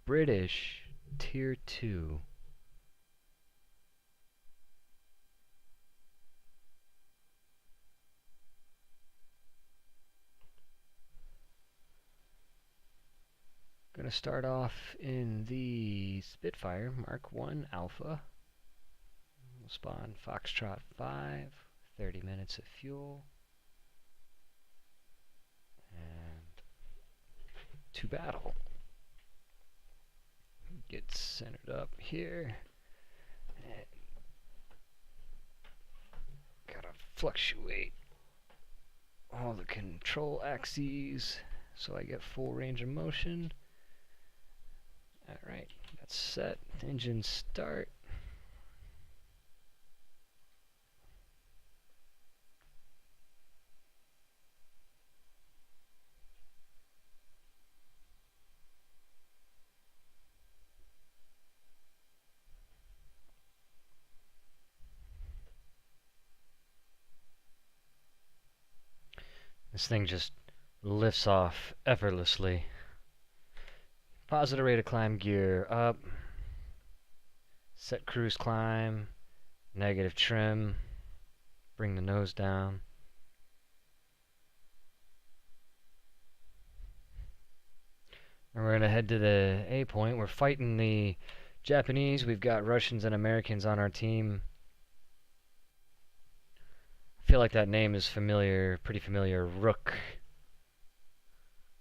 British Tier 2. Gonna start off in the Spitfire Mark 1 Alpha. We'll spawn Foxtrot 5, 30 minutes of fuel, and to battle. Get centered up here. And gotta fluctuate all the control axes so I get full range of motion. Alright, that's set. Engine start. This thing just lifts off effortlessly. Positive rate of climb, gear up. Set cruise climb. Negative trim. Bring the nose down. And we're going to head to the A point. We're fighting the Japanese. We've got Russians and Americans on our team. I feel like that name is familiar, pretty familiar. Rook.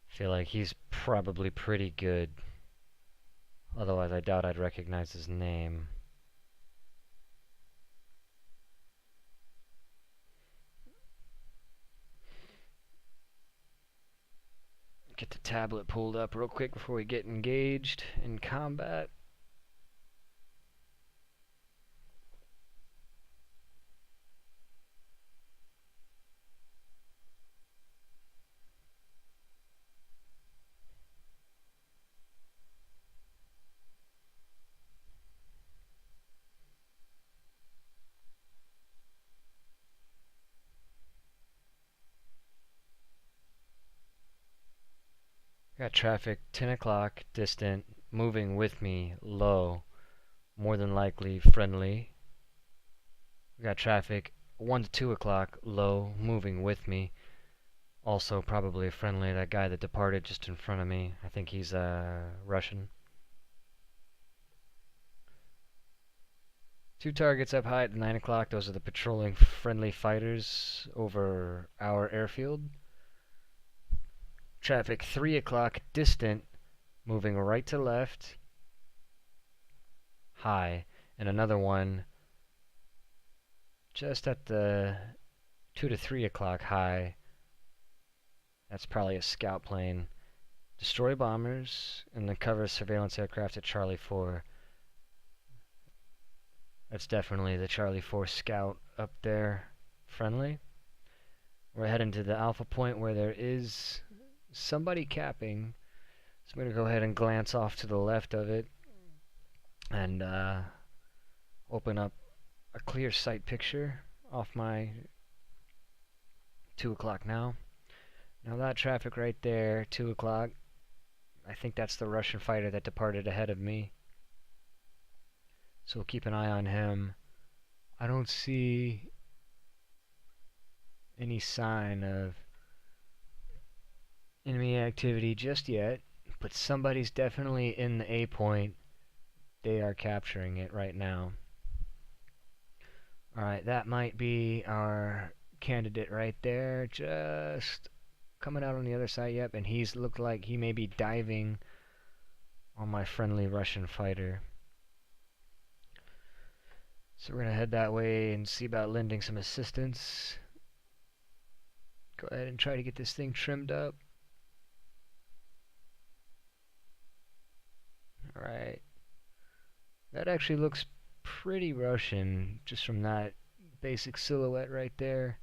I feel like he's probably pretty good. Otherwise, I doubt I'd recognize his name. Get the tablet pulled up real quick before we get engaged in combat. Got traffic 10 o'clock, distant, moving with me, low, more than likely friendly. We got traffic 1 to 2 o'clock, low, moving with me, also probably friendly. That guy that departed just in front of me, I think he's Russian. 2 targets up high at 9 o'clock, those are the patrolling friendly fighters over our airfield. Traffic 3 o'clock, distant, moving right to left, high, and another one just at the 2 to 3 o'clock high. That's probably a scout plane. Destroy bombers and then cover surveillance aircraft at Charlie 4. That's definitely the Charlie 4 scout up there, friendly. We're heading to the Alpha point where there is somebody capping. So I'm going to go ahead and glance off to the left of it and open up a clear sight picture off my 2 o'clock now. Now that traffic right there, 2 o'clock, I think that's the Russian fighter that departed ahead of me. So we'll keep an eye on him. I don't see any sign of enemy activity just yet, but somebody's definitely in the A point. They are capturing it right now. Alright, that might be our candidate right there, just coming out on the other side. Yep, and he's looked like he may be diving on my friendly Russian fighter. So we're going to head that way and see about lending some assistance. Go ahead and try to get this thing trimmed up. Alright. That actually looks pretty Russian, just from that basic silhouette right there.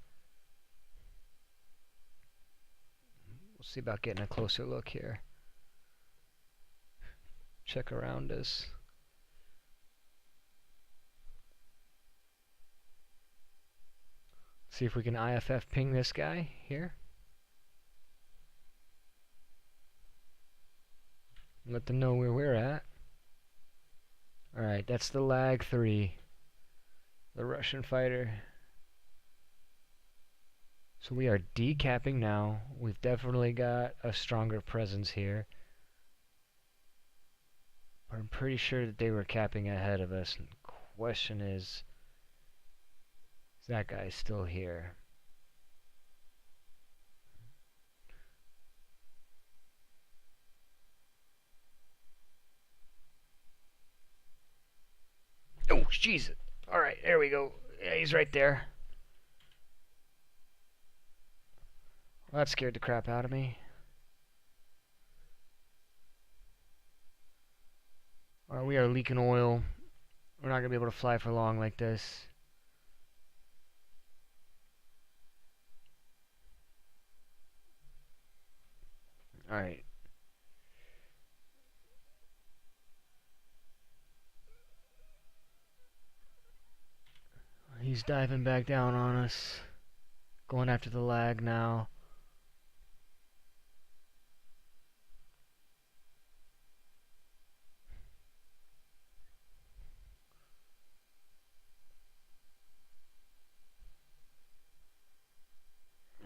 We'll see about getting a closer look here. Check around us. See if we can IFF ping this guy here. Let them know where we're at. Alright, that's the Lag 3. The Russian fighter. So we are decapping now. We've definitely got a stronger presence here. But I'm pretty sure that they were capping ahead of us. And the question is that guy still here? Oh, Jesus. Alright, there we go. Yeah, he's right there. Well, that scared the crap out of me. Alright, we are leaking oil. We're not going to be able to fly for long like this. Alright. He's diving back down on us. Going after the Lag now.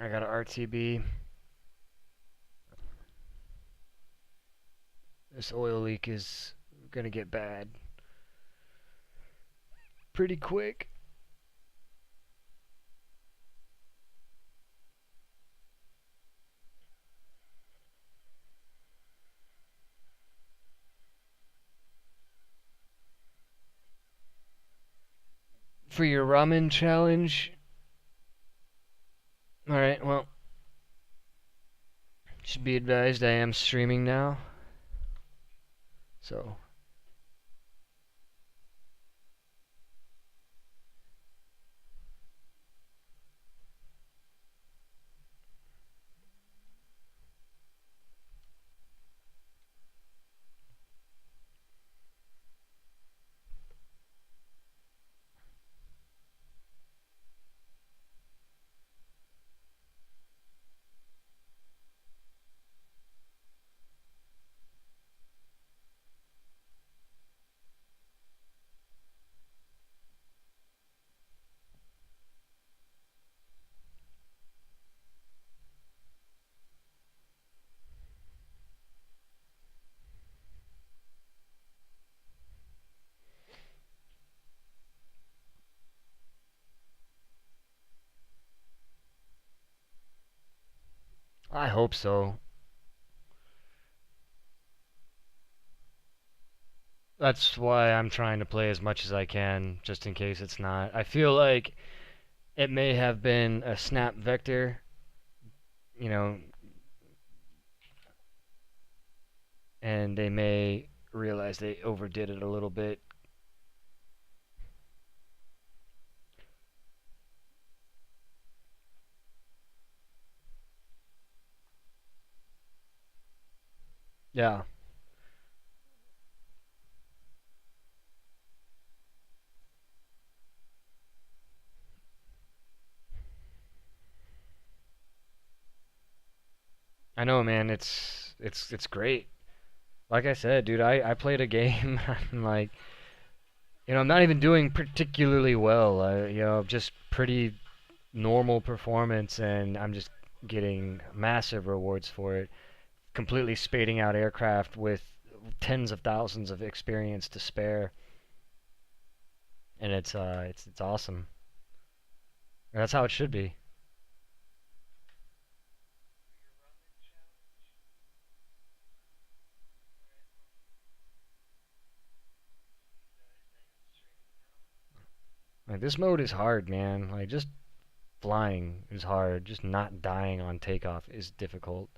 I got an RTB. This oil leak is gonna get bad pretty quick. For your ramen challenge. Alright, well. Should be advised I am streaming now. So. I hope so. That's why I'm trying to play as much as I can, just in case it's not. I feel like it may have been a snap vector, you know, and they may realize they overdid it a little bit. Yeah. I know, man. It's great. Like I said, dude, I played a game. I'm like, I'm not even doing particularly well. Just pretty normal performance, and I'm just getting massive rewards for it. Completely spading out aircraft with tens of thousands of experience to spare, and it's awesome. That's how it should be. Like this mode is hard, man. Like just flying is hard. Just not dying on takeoff is difficult.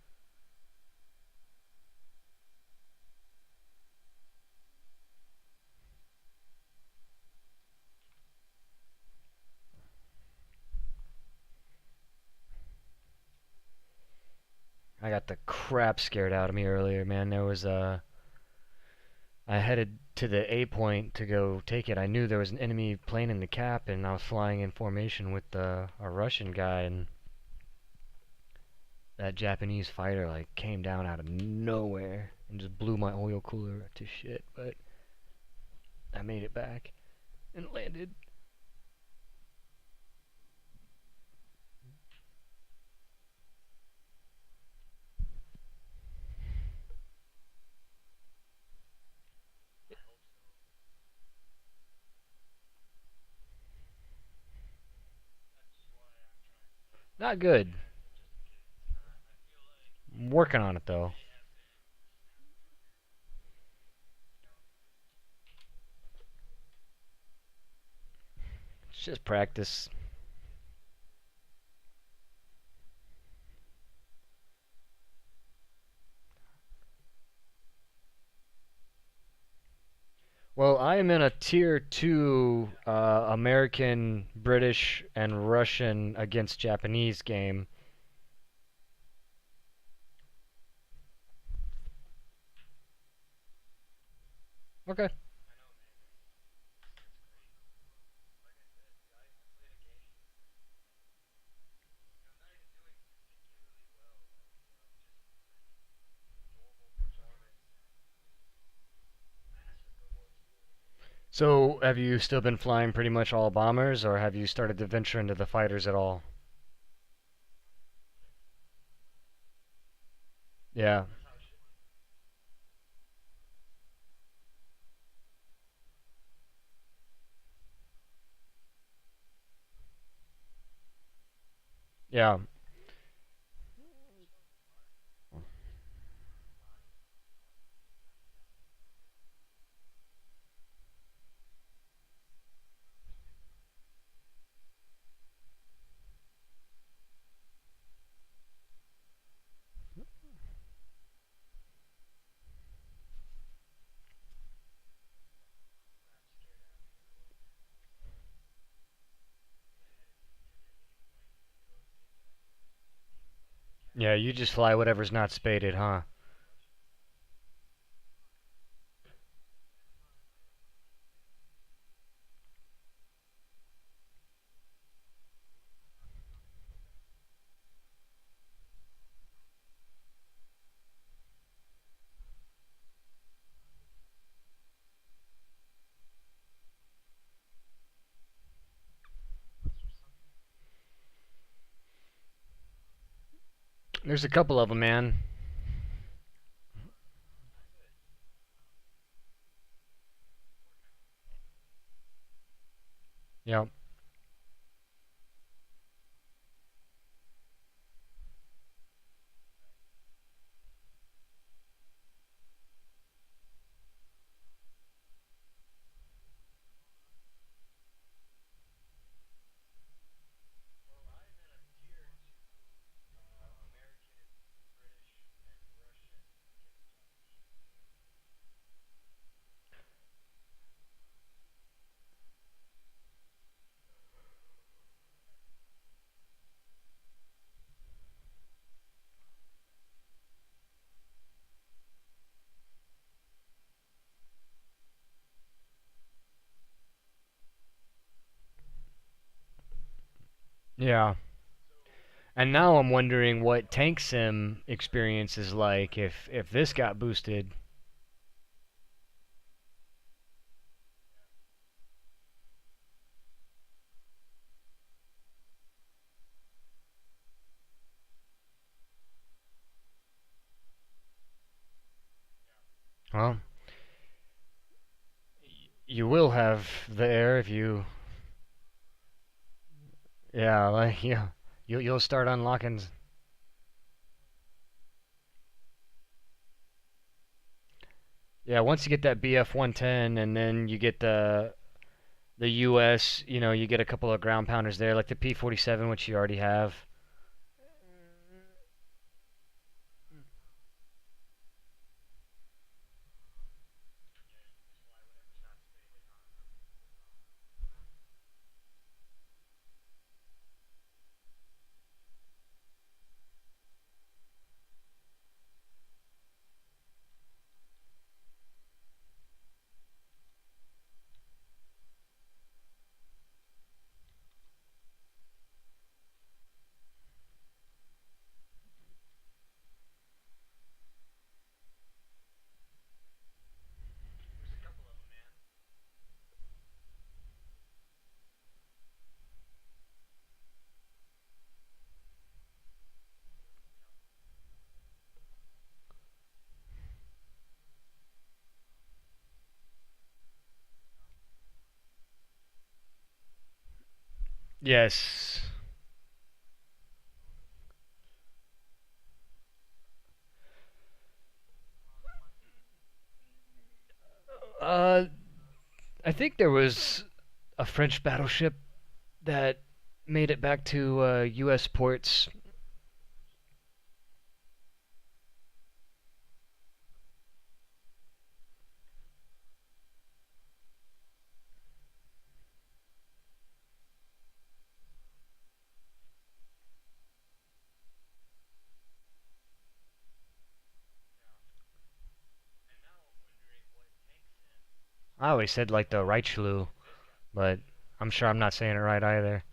I got the crap scared out of me earlier, man. I headed to the A point to go take it. I knew there was an enemy plane in the cap, and I was flying in formation with a Russian guy, and that Japanese fighter like came down out of nowhere. and just blew my oil cooler to shit, but I made it back and landed. Not good. I'm working on it though. It's just practice. Well, I am in a tier 2 American, British, and Russian against Japanese game. Okay. So, have you still been flying pretty much all bombers, or have you started to venture into the fighters at all? Yeah. Yeah. Yeah, you just fly whatever's not spaded, huh? There's a couple of them, man. Yeah. Yeah. And now I'm wondering what tank sim experience is like if this got boosted. Well, you will have the air if you. Yeah, like yeah. You'll start unlocking. Yeah, once you get that BF 110 and then you get the US, you get a couple of ground pounders there, like the P-47, which you already have. Yes. Uh, I think there was a French battleship that made it back to U.S. ports. I always said like the Reichlu, but I'm sure I'm not saying it right either.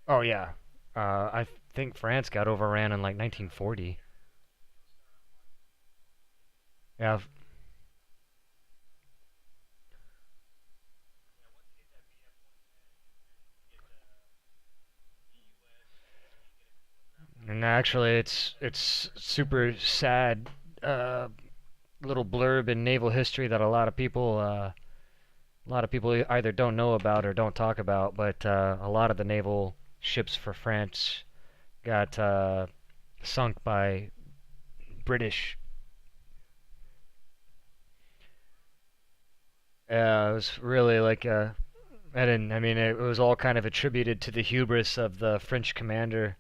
Oh yeah. I think France got overran in like 1940. Yeah. And actually, it's super sad. Uh, Little blurb in naval history that a lot of people either don't know about or don't talk about. But a lot of the naval ships for France got sunk by British. It was really like I didn't. I mean, it was all kind of attributed to the hubris of the French commander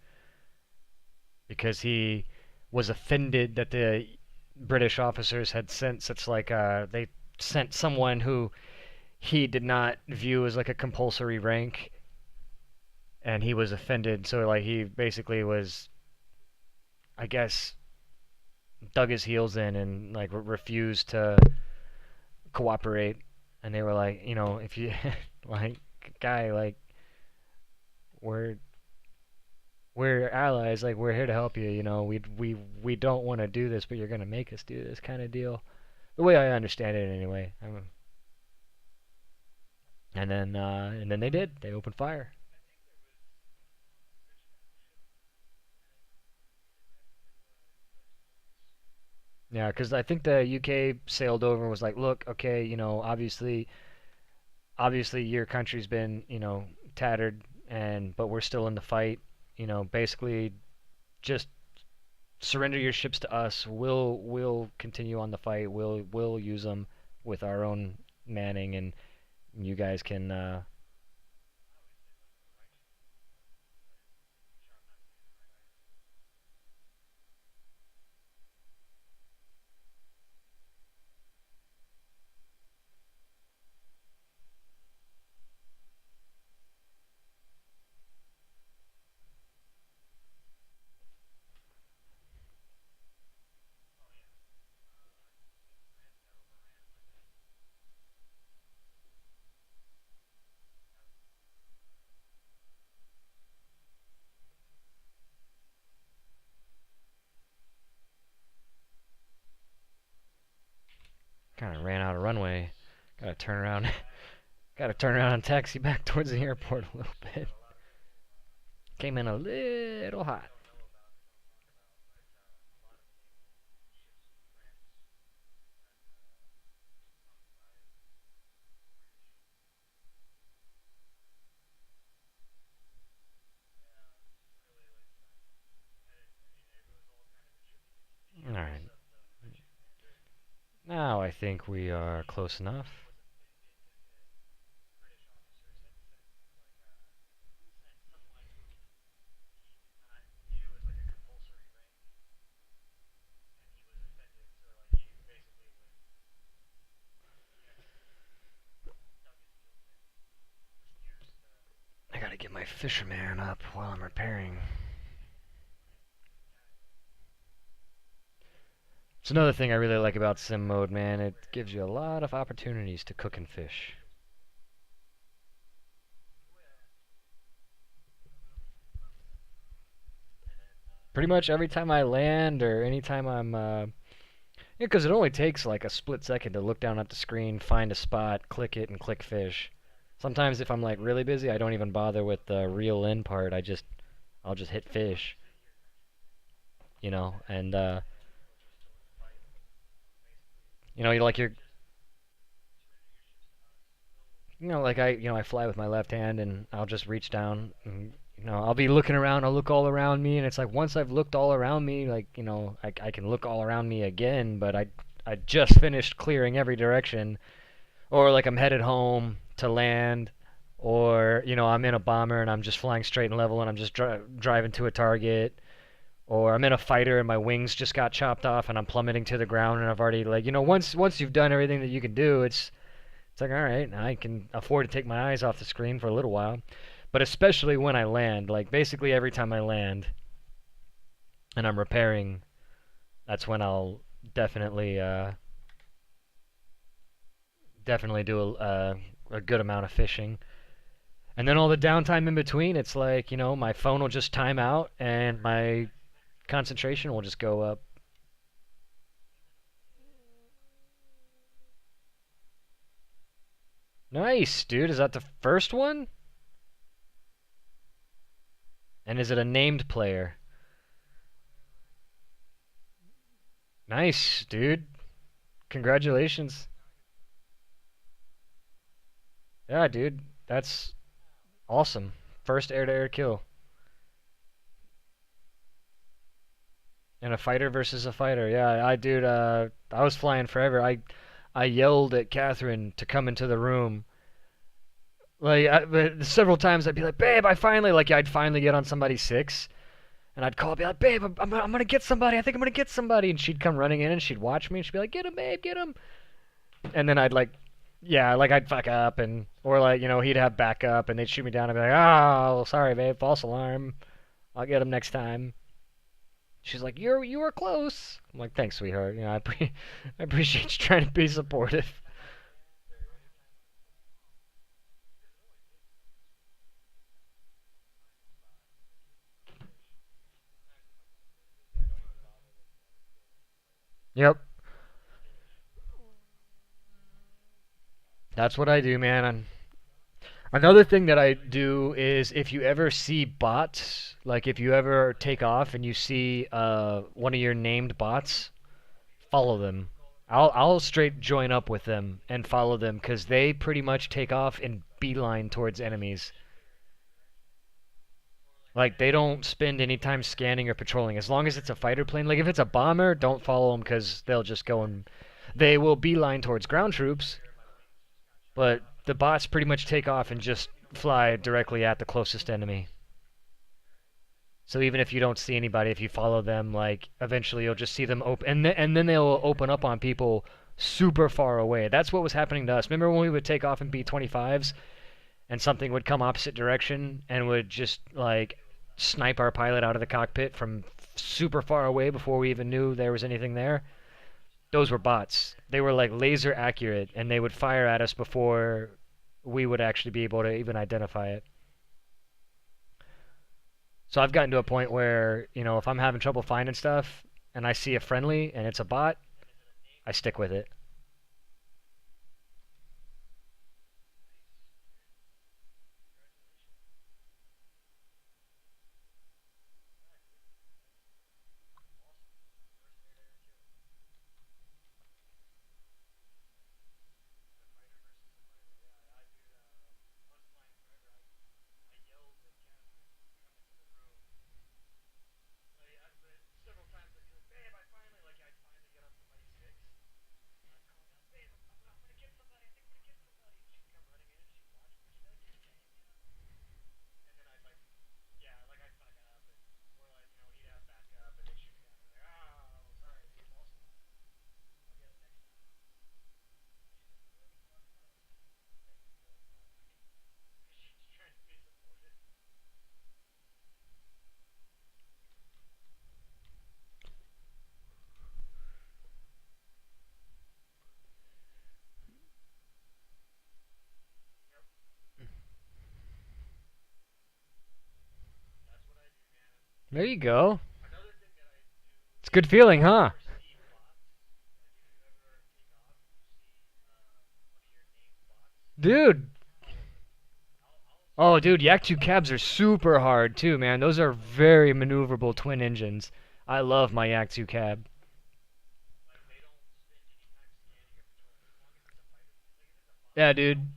because he was offended that the British officers had sent such like they sent someone who he did not view as like a compulsory rank, and he was offended. So like he basically was, I guess, dug his heels in and like refused to cooperate. And they were like, if you like, guy, like we're we're allies, like we're here to help you. We don't want to do this, but you're gonna make us do this kind of deal. The way I understand it, anyway. And then they did. They opened fire. Yeah, because I think the UK sailed over and was like, look, okay, obviously your country's been, tattered, and but we're still in the fight. Basically just surrender your ships to us. We'll continue on the fight. We'll use them with our own manning, and you guys can. Kind of ran out of runway. Gotta turn around. Gotta turn around and taxi back towards the airport a little bit. Came in a little hot. All right. Now I think we are close enough. I gotta get my fisherman up while I'm repairing. It's another thing I really like about sim mode, man. It gives you a lot of opportunities to cook and fish. Pretty much every time I land or anytime I'm, yeah, because it only takes like a split second to look down at the screen, find a spot, click it, and click fish. Sometimes if I'm like really busy, I don't even bother with the reel in part. I'll just hit fish, and you like like I fly with my left hand and I'll just reach down and I'll be looking around, I'll look all around me and it's like once I've looked all around me, like, I can look all around me again, but I just finished clearing every direction. Or like I'm headed home to land, or I'm in a bomber and I'm just flying straight and level and I'm just driving to a target, or I'm in a fighter and my wings just got chopped off and I'm plummeting to the ground and I've already like once you've done everything that you can do, it's like all right, I can afford to take my eyes off the screen for a little while, but especially when I land, like basically every time I land and I'm repairing, that's when I'll definitely definitely do a good amount of fishing. And then all the downtime in between, it's like, my phone will just time out and my concentration will just go up. Nice, dude. Is that the first one? And is it a named player? Nice, dude. Congratulations. Yeah, dude. That's awesome. First air-to-air kill. And a fighter versus a fighter. Yeah, dude, I was flying forever. I yelled at Catherine to come into the room. Like, but several times I'd be like, babe, I'd finally get on somebody's six. And I'd call, be like, babe, I'm gonna get somebody. I think I'm gonna get somebody. And she'd come running in and she'd watch me and she'd be like, get him, babe, get him. And then I'd like, yeah, like I'd fuck up or like, he'd have backup and they'd shoot me down and be like, oh, sorry, babe, false alarm. I'll get him next time. She's like, you were close. I'm like, thanks, sweetheart. I appreciate you trying to be supportive. Yep, that's what I do, man. Another thing that I do is if you ever see bots, like if you ever take off and you see one of your named bots, follow them. I'll straight join up with them and follow them because they pretty much take off and beeline towards enemies. Like they don't spend any time scanning or patrolling. As long as it's a fighter plane, like if it's a bomber, don't follow them because they'll just go and they will beeline towards ground troops. But the bots pretty much take off and just fly directly at the closest enemy. So even if you don't see anybody, if you follow them, like eventually you'll just see them open, and then they'll open up on people super far away. That's what was happening to us. Remember when we would take off in B-25s and something would come opposite direction and would just like snipe our pilot out of the cockpit from super far away before we even knew there was anything there? Those were bots. They were like laser accurate and they would fire at us before we would actually be able to even identify it. So I've gotten to a point where, if I'm having trouble finding stuff and I see a friendly and it's a bot, I stick with it. There you go. It's a good feeling, huh? Dude, Oh, dude, Yak 2 cabs are super hard too, man. Those are very maneuverable twin engines. I love my Yak 2 cab. Yeah, dude.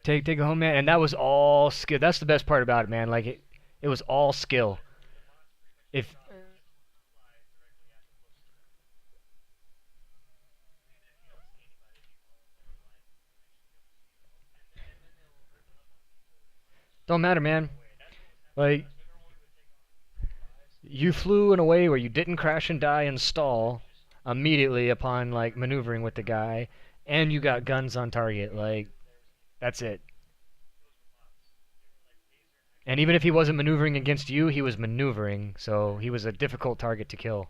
Take it home, man. And that was all skill. That's the best part about it, man. Like it was all skill. If don't matter, man. Like you flew in a way where you didn't crash and die and stall immediately upon like maneuvering with the guy, and you got guns on target. Like that's it. And even if he wasn't maneuvering against you, he was maneuvering, so he was a difficult target to kill.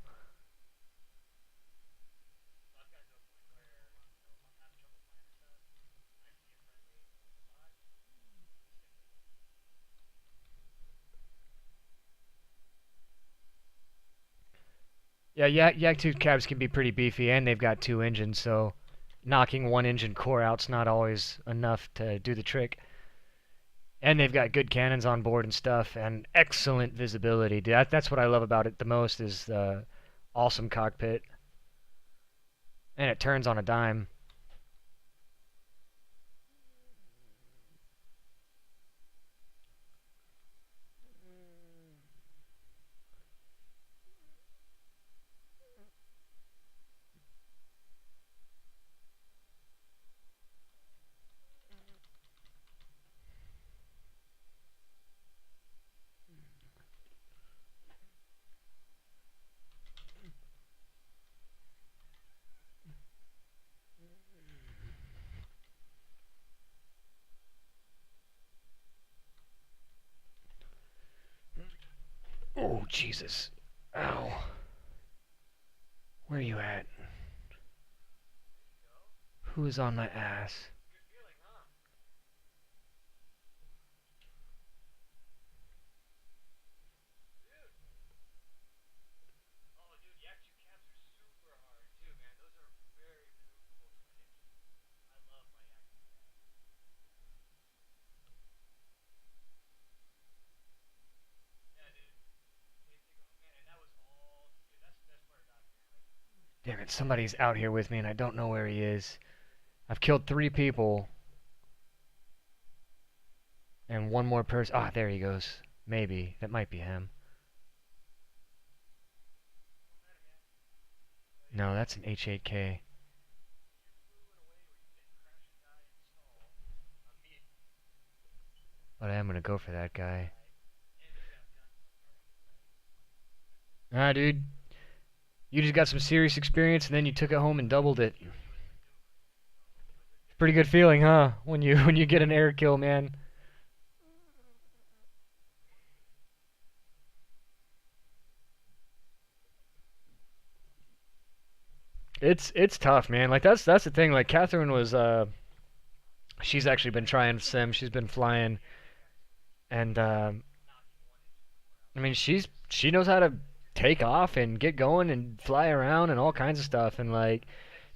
Yeah, Yak 2 cabs can be pretty beefy, and they've got two engines, so knocking one engine core out's not always enough to do the trick. And they've got good cannons on board and stuff, and excellent visibility. That's what I love about it the most is the awesome cockpit, and it turns on a dime. Oh, Jesus. Ow. Where are you at? Who is on my ass? Damn it, somebody's out here with me and I don't know where he is. I've killed 3 people and one more person. Ah, there he goes. Maybe. That might be him. No, that's an H8K. But I am gonna go for that guy. Ah, dude. You just got some serious experience and then you took it home and doubled it. Pretty good feeling, huh? When you when you get an air kill, man. It's tough, man. Like that's the thing. Like Catherine was she's actually been trying sim. She's been flying and I mean she knows how to take off and get going and fly around and all kinds of stuff and like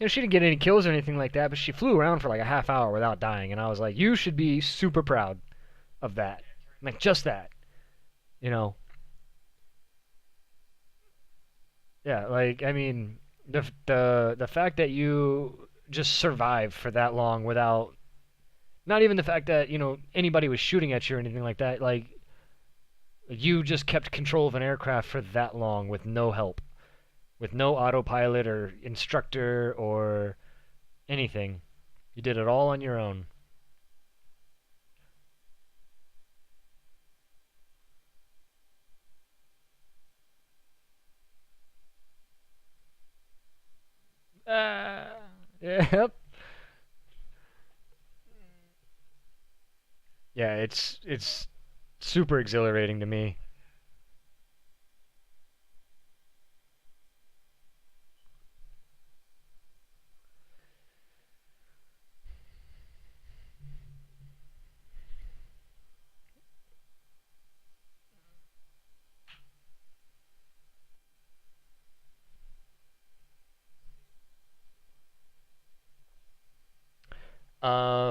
she didn't get any kills or anything like that, but she flew around for like a half hour without dying and I was like, you should be super proud of that. Like just that. You know. Yeah, like I mean the fact that you just survived for that long without not even the fact that, anybody was shooting at you or anything like that, like you just kept control of an aircraft for that long with no help, with no autopilot or instructor or anything. You did it all on your own. Yep. Yeah, it's super exhilarating to me.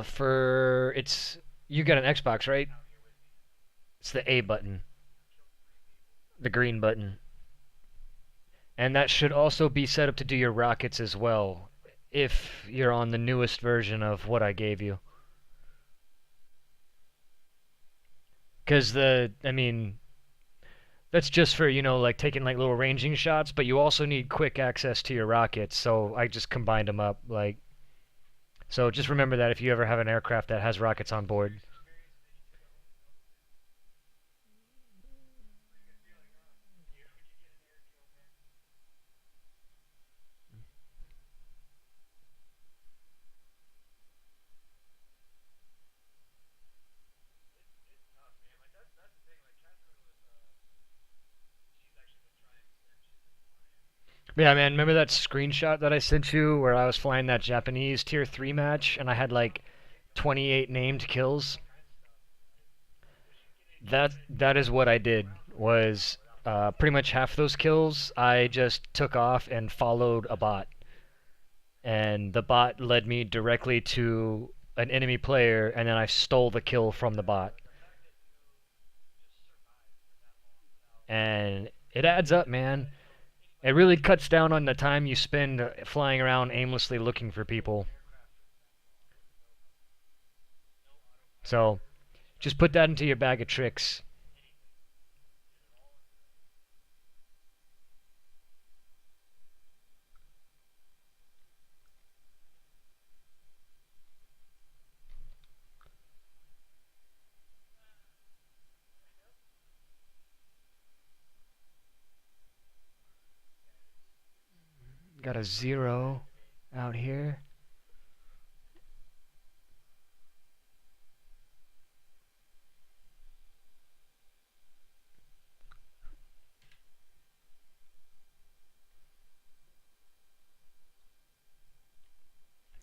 For it's you got an Xbox, right? It's the A button, the green button. And that should also be set up to do your rockets as well, if you're on the newest version of what I gave you. Because I mean, that's just for, like taking like little ranging shots, but you also need quick access to your rockets, so I just combined them up. So just remember that if you ever have an aircraft that has rockets on board. Yeah, man, remember that screenshot that I sent you where I was flying that Japanese tier 3 match and I had like 28 named kills? That is what I did. Was pretty much half those kills I just took off and followed a bot, and the bot led me directly to an enemy player, and then I stole the kill from the bot. And it adds up, man. It really cuts down on the time you spend flying around aimlessly looking for people. So just put that into your bag of tricks. Got a 0 out here.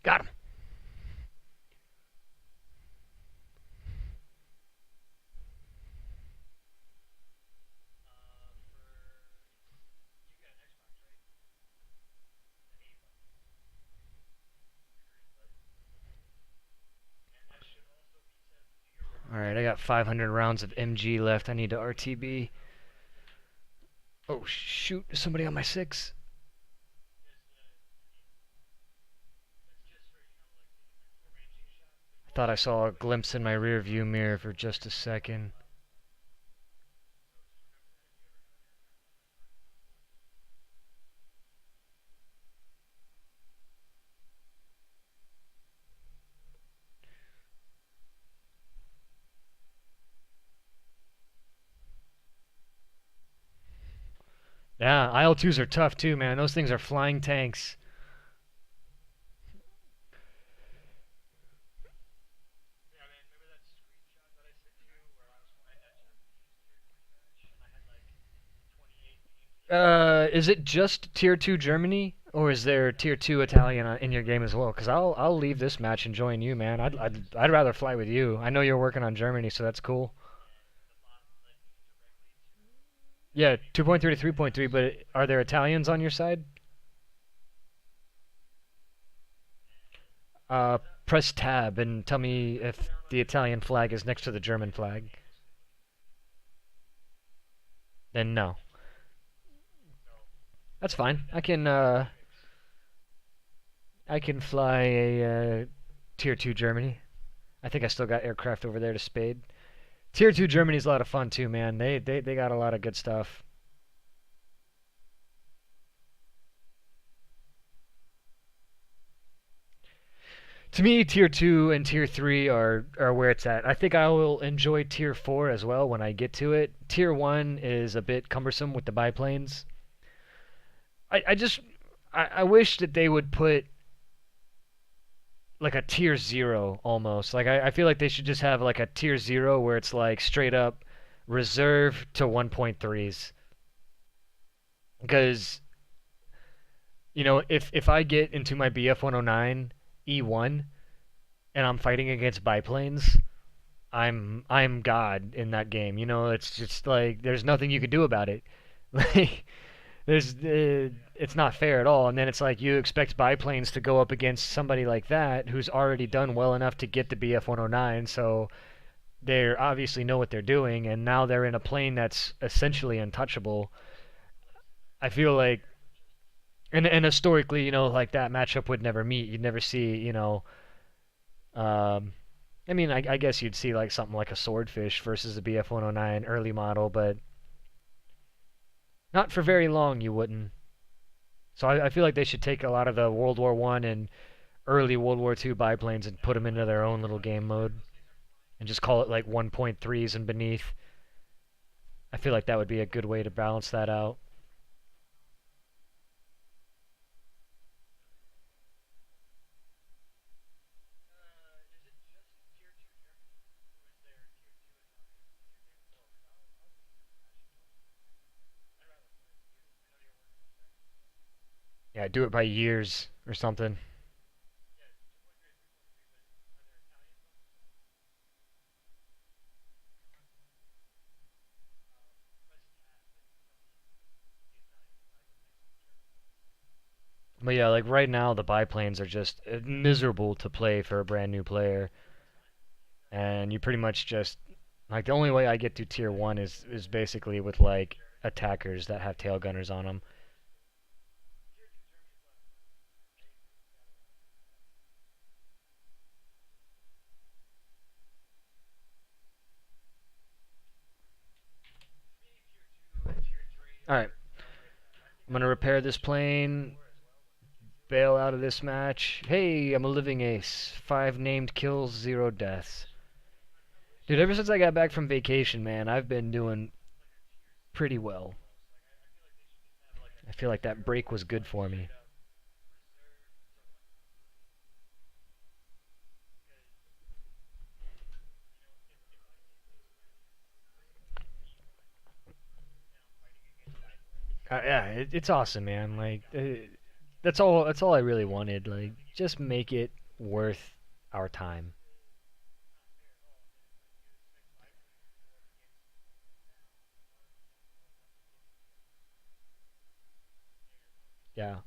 Got him. Alright, I got 500 rounds of MG left. I need to RTB. Oh, shoot. Somebody on my 6. I thought I saw a glimpse in my rear view mirror for just a second. Yeah, IL-2s are tough too, man. Those things are flying tanks. Is it just tier 2 Germany, or is there tier 2 Italian in your game as well? Because I'll leave this match and join you, man. I'd rather fly with you. I know you're working on Germany, so that's cool. Yeah, 2.3 to 3.3, but are there Italians on your side? Press tab and tell me if the Italian flag is next to the German flag. Then no. That's fine. I can fly a tier 2 Germany. I think I still got aircraft over there to spade. Tier 2 Germany's a lot of fun too, man. They got a lot of good stuff. To me, tier 2 and tier 3 are where it's at. I think I will enjoy tier 4 as well when I get to it. Tier 1 is a bit cumbersome with the biplanes. I just I wish that they would put like a tier 0 almost. Like I feel like they should just have like a tier 0 where it's like straight up reserve to 1.3s. Because if I get into my BF 109 E1 and I'm fighting against biplanes, I'm God in that game. It's just like there's nothing you could do about it. Like it's not fair at all. And then it's like you expect biplanes to go up against somebody like that who's already done well enough to get the BF 109. So they obviously know what they're doing, and now they're in a plane that's essentially untouchable. I feel like, and historically, like that matchup would never meet. You'd never see, um, I mean, I guess you'd see like something like a swordfish versus a BF-109 early model, but not for very long. You wouldn't. So I feel like they should take a lot of the World War One and early World War Two biplanes and put them into their own little game mode and just call it like 1.3s and beneath. I feel like that would be a good way to balance that out. Yeah, do it by years or something. But yeah, like right now the biplanes are just miserable to play for a brand new player, and you pretty much just like the only way I get to tier one is basically with like attackers that have tail gunners on them. All right, I'm gonna repair this plane, bail out of this match. Hey, I'm a living ace. 5 named kills, 0 deaths. Dude, ever since I got back from vacation, man, I've been doing pretty well. I feel like that break was good for me. Yeah, it's awesome, man. Like, that's all. That's all I really wanted. Like, just make it worth our time. Yeah,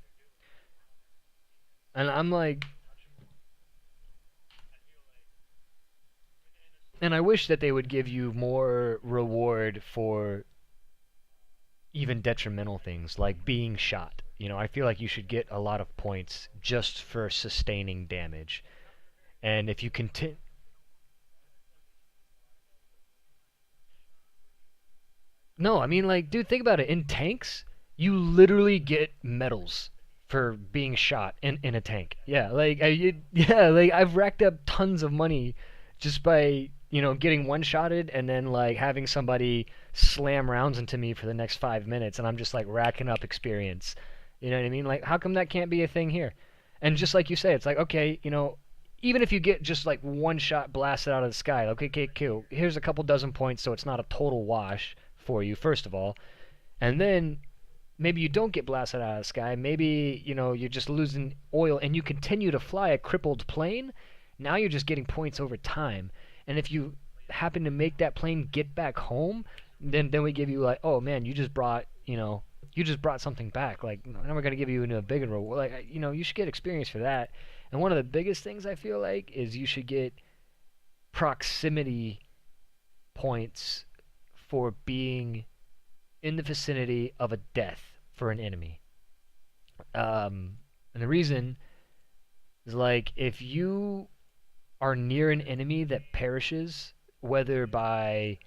and I'm like, and I wish that they would give you more reward for even detrimental things like being shot. I feel like you should get a lot of points just for sustaining damage. And if you continue, no, I mean, like, dude, think about it. In tanks, you literally get medals for being shot in a tank. Yeah, like, yeah, like I've racked up tons of money just by getting one shotted and then like having somebody slam rounds into me for the next 5 minutes, and I'm just like racking up experience. You know what I mean? Like, how come that can't be a thing here? And just like you say, it's like, okay, even if you get just like one shot blasted out of the sky, okay, okay, cool. Here's a couple dozen points, so it's not a total wash for you, first of all. And then maybe you don't get blasted out of the sky. Maybe, you're just losing oil and you continue to fly a crippled plane. Now you're just getting points over time. And if you happen to make that plane get back home, then we give you like, oh man, you just brought something back. Like, now we're gonna give you a bigger reward. Like, you should get experience for that. And one of the biggest things I feel like is you should get proximity points for being in the vicinity of a death for an enemy. And the reason is like if you are near an enemy that perishes, whether by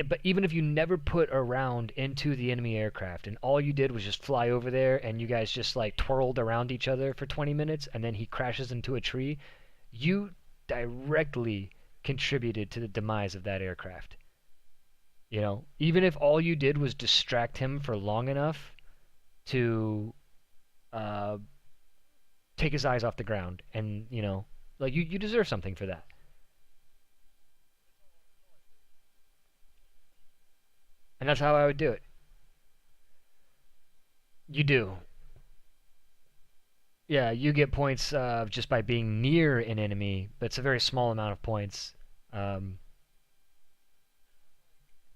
but even if you never put a round into the enemy aircraft and all you did was just fly over there and you guys just like twirled around each other for 20 minutes and then he crashes into a tree, you directly contributed to the demise of that aircraft. Even if all you did was distract him for long enough to uh, take his eyes off the ground, and like you deserve something for that. And that's how I would do it. You do. Yeah, you get points just by being near an enemy, but it's a very small amount of points. Um,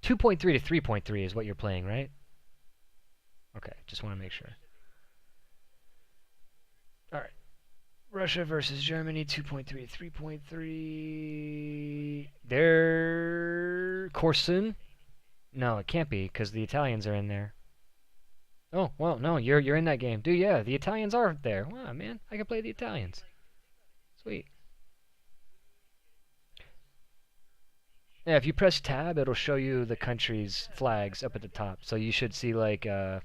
2.3 to 3.3 is what you're playing, right? Okay, just want to make sure. All right. Russia versus Germany, 2.3, 3.3. They're Corsun? No, it can't be because the Italians are in there. Oh, well, no, you're in that game. Dude, yeah, the Italians are there. Wow, man, I can play the Italians. Sweet. Yeah, if you press tab, it'll show you the country's flags up at the top. So you should see like and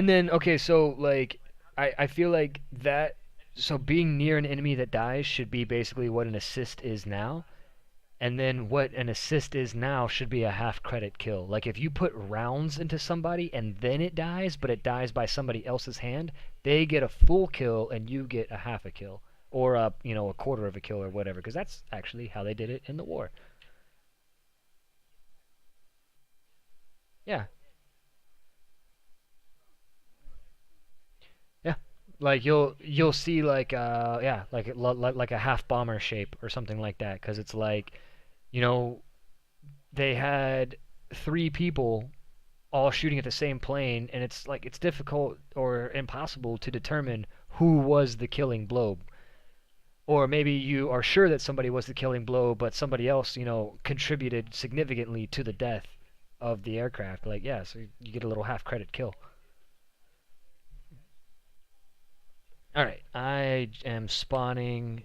then okay, so like I feel like that so being near an enemy that dies should be basically what an assist is now. And then what an assist is now should be a half credit kill. Like if you put rounds into somebody and then it dies, but it dies by somebody else's hand, they get a full kill and you get a half a kill or a quarter of a kill or whatever because that's actually how they did it in the war. Yeah. Yeah. Like you'll see like yeah, like a half bomber shape or something like that cuz it's like, you know, they had three people all shooting at the same plane, and it's like it's difficult or impossible to determine who was the killing blow. Or maybe you are sure that somebody was the killing blow, but somebody else, contributed significantly to the death of the aircraft. Like, yeah, so you get a little half credit kill. All right, I am spawning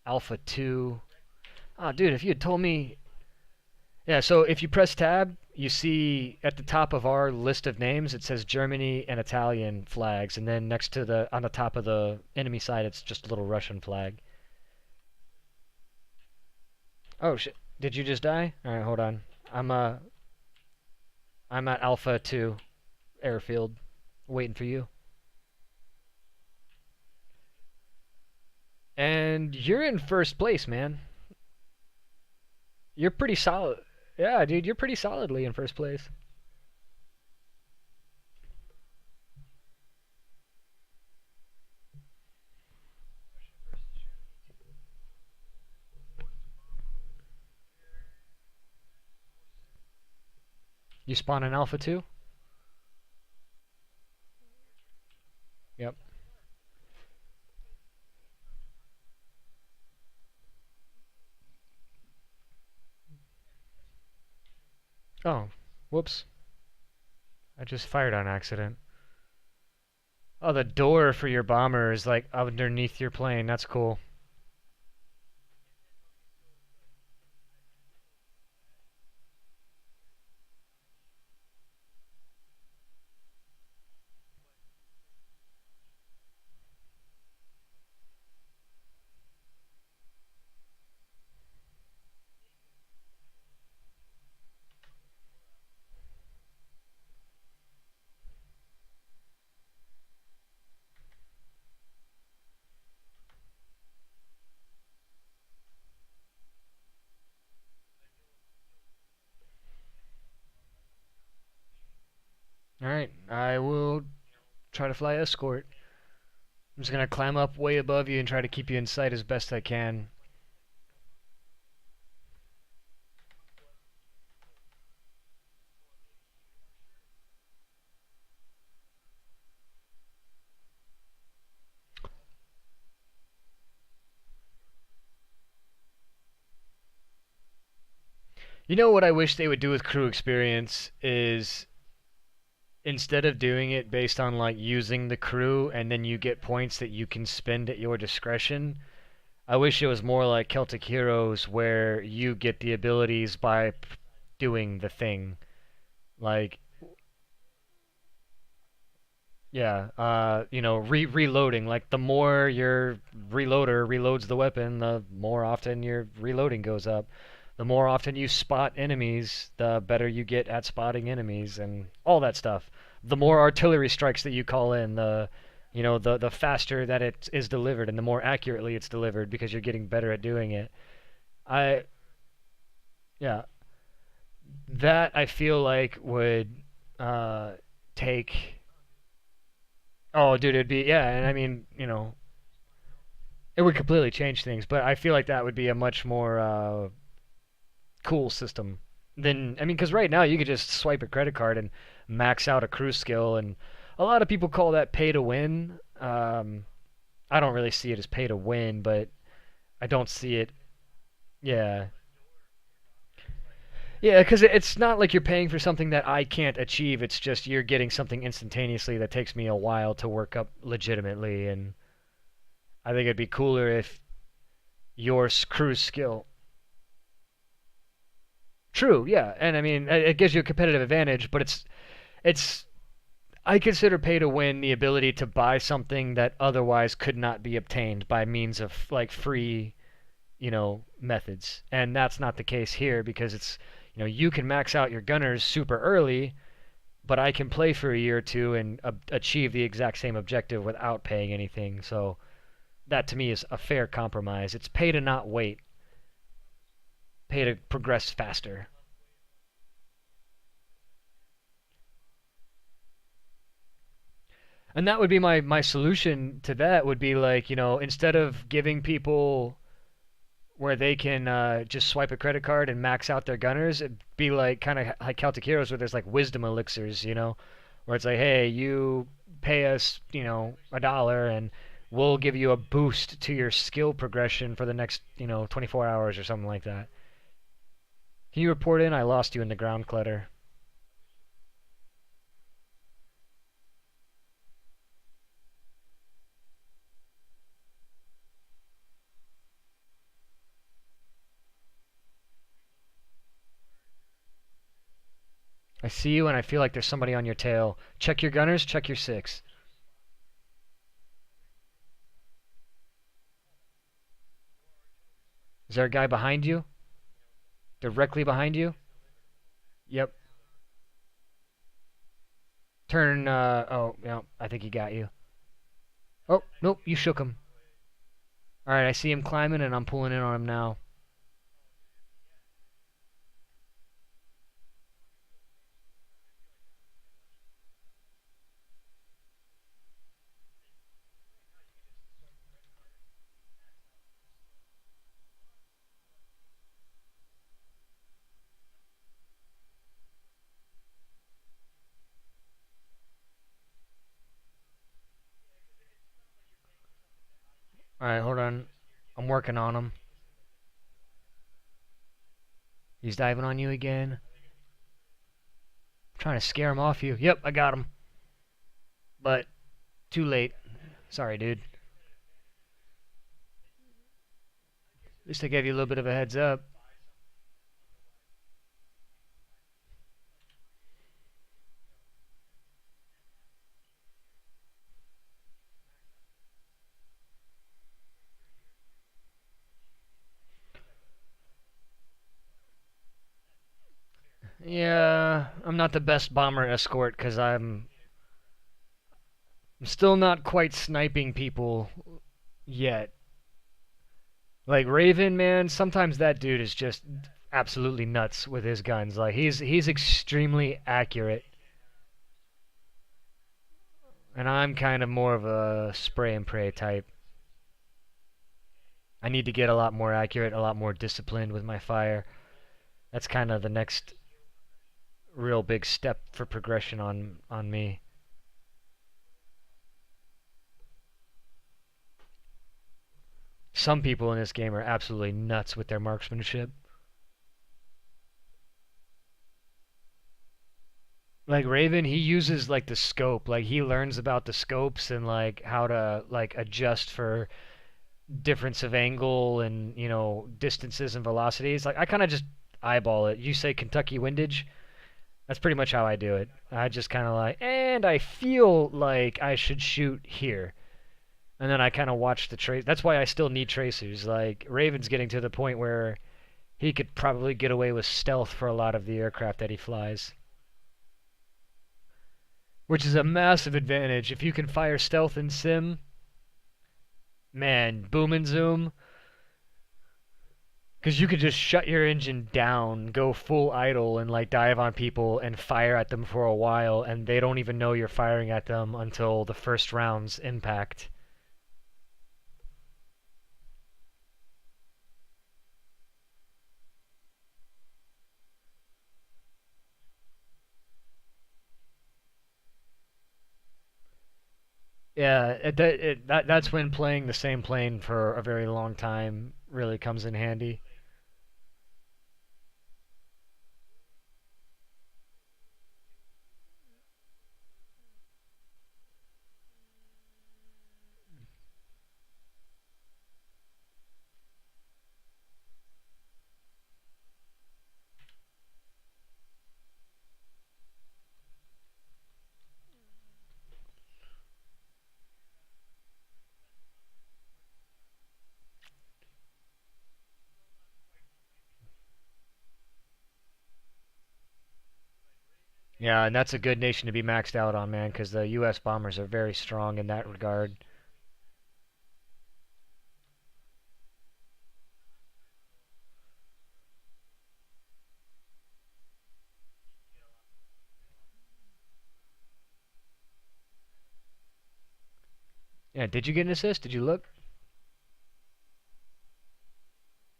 Alpha 2. Oh, dude, if you had told me. Yeah, so if you press tab, you see at the top of our list of names, it says Germany and Italian flags, and then next to on the top of the enemy side, it's just a little Russian flag. Oh shit! Did you just die? All right, hold on. I'm at Alpha 2 airfield, waiting for you. And you're in first place, man. You're pretty solid. Yeah, dude, you're pretty solidly in first place. You spawn in Alpha 2? Yep. Oh, whoops. I just fired on accident. Oh, the door for your bomber is like underneath your plane. That's cool. Alright, I will try to fly escort. I'm just gonna climb up way above you and try to keep you in sight as best I can. You know what I wish they would do with crew experience is instead of doing it based on like using the crew and then you get points that you can spend at your discretion, I wish it was more like Celtic Heroes where you get the abilities by doing the thing. Like, yeah, reloading. Like, the more your reloader reloads the weapon, the more often your reloading goes up. The more often you spot enemies, the better you get at spotting enemies and all that stuff. The more artillery strikes that you call in, the faster that it is delivered and the more accurately it's delivered because you're getting better at doing it. I Yeah, that I feel like would uh take. Oh, dude, it'd be yeah, and I mean, it would completely change things, but I feel like that would be a much more cool system. then I mean, because right now you could just swipe a credit card and max out a cruise skill, and a lot of people call that pay to win. I don't really see it as pay to win, but I don't see it. Yeah, yeah, because it's not like you're paying for something that I can't achieve. It's just you're getting something instantaneously that takes me a while to work up legitimately, and I think it'd be cooler if your cruise skill. True, yeah, and I mean it gives you a competitive advantage, but it's I consider pay to win the ability to buy something that otherwise could not be obtained by means of like free, methods. And that's not the case here because you can max out your gunners super early, but I can play for a year or two and achieve the exact same objective without paying anything. So that to me is a fair compromise. It's pay to not wait, pay to progress faster. And that would be my solution to that would be like, instead of giving people where they can just swipe a credit card and max out their gunners, it'd be like kind of like Celtic Heroes where there's like wisdom elixirs, where it's like, hey, you pay us, $1 and we'll give you a boost to your skill progression for the next, 24 hours or something like that. Can you report in? I lost you in the ground clutter. I see you and I feel like there's somebody on your tail. Check your gunners, check your six. Is there a guy behind you? Directly behind you? Yep. Turn, oh, no, I think he got you. Oh, nope, you shook him. Alright, I see him climbing and I'm pulling in on him now. Alright, hold on. I'm working on him. He's diving on you again. I'm trying to scare him off you. Yep, I got him. But, too late. Sorry, dude. At least I gave you a little bit of a heads up. Yeah, I'm not the best bomber escort because I'm still not quite sniping people yet. Like Raven, man, sometimes that dude is just absolutely nuts with his guns. Like he's extremely accurate, and I'm kind of more of a spray and pray type. I need to get a lot more accurate, a lot more disciplined with my fire. That's kind of the next real big step for progression on me. Some people in this game are absolutely nuts with their marksmanship. Like Raven, he uses like the scope. Like he learns about the scopes and like how to like adjust for difference of angle and, distances and velocities. Like I kind of just eyeball it. You say Kentucky windage? That's pretty much how I do it. I just kind of like, and I feel like I should shoot here. And then I kind of watch the trace. That's why I still need tracers. Like Raven's getting to the point where he could probably get away with stealth for a lot of the aircraft that he flies. Which is a massive advantage. If you can fire stealth in sim, man, boom and zoom. Because you could just shut your engine down, go full idle, and like dive on people and fire at them for a while, and they don't even know you're firing at them until the first round's impact. Yeah, that's when playing the same plane for a very long time really comes in handy. Yeah, and that's a good nation to be maxed out on, man, because the U.S. bombers are very strong in that regard. Yeah, did you get an assist? Did you look?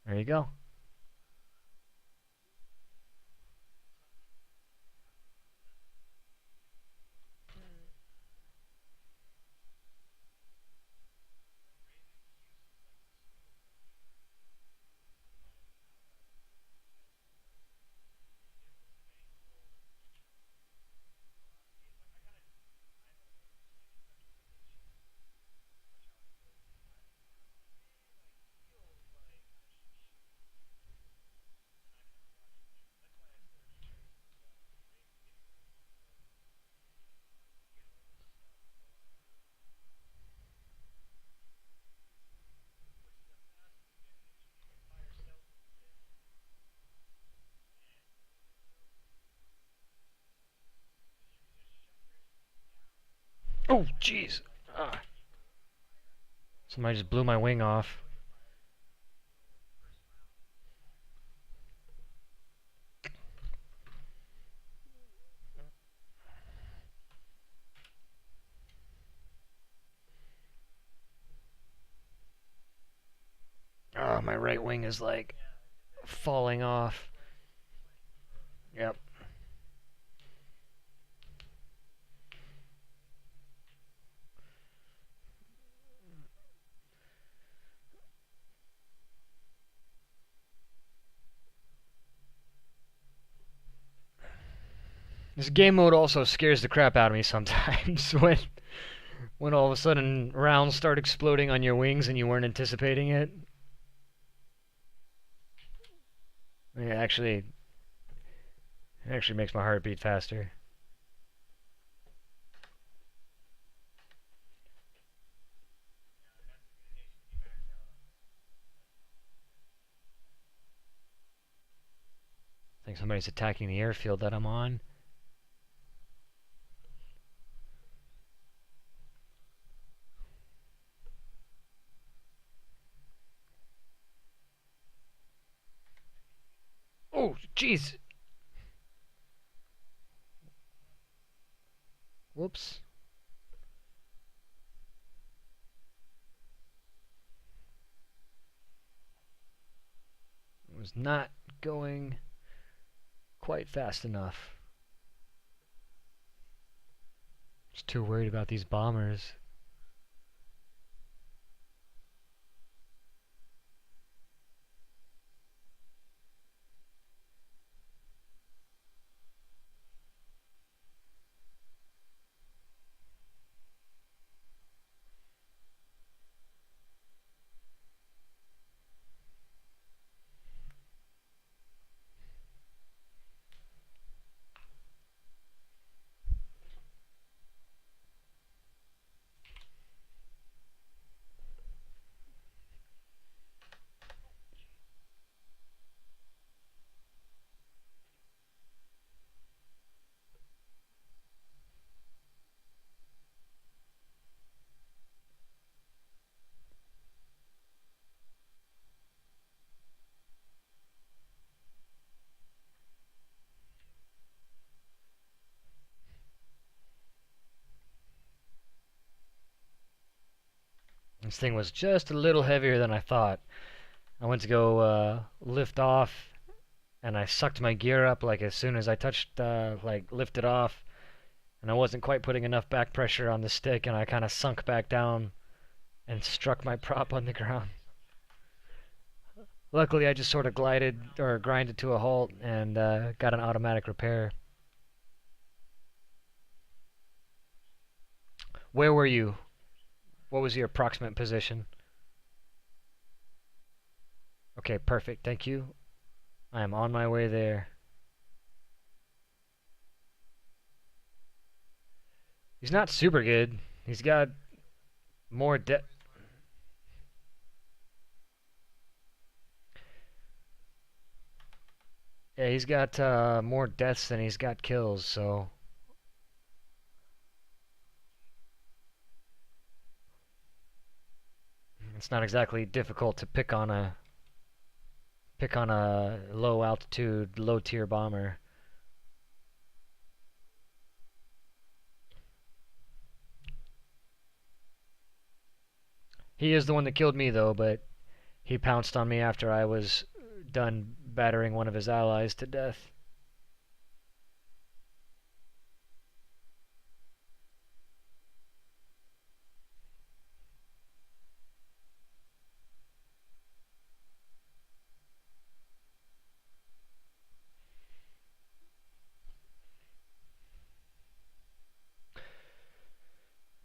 There you go. Oh, jeez. Ah, somebody just blew my wing off. Oh, my right wing is like falling off. Yep. This game mode also scares the crap out of me sometimes when all of a sudden rounds start exploding on your wings and you weren't anticipating it. It actually makes my heart beat faster. I think somebody's attacking the airfield that I'm on. Oh, jeez. Whoops. It was not going quite fast enough. Just too worried about these bombers. This thing was just a little heavier than I thought. I went to go lift off, and I sucked my gear up like as soon as I touched, like lifted off, and I wasn't quite putting enough back pressure on the stick, and I kind of sunk back down and struck my prop on the ground. Luckily, I just sort of glided or grinded to a halt and got an automatic repair. Where were you? What was your approximate position? Okay, perfect. Thank you. I am on my way there. He's not super good. He's got more depth. Yeah, he's got more deaths than he's got kills, so it's not exactly difficult to pick on a low altitude, low tier bomber. He is the one that killed me though, but he pounced on me after I was done battering one of his allies to death.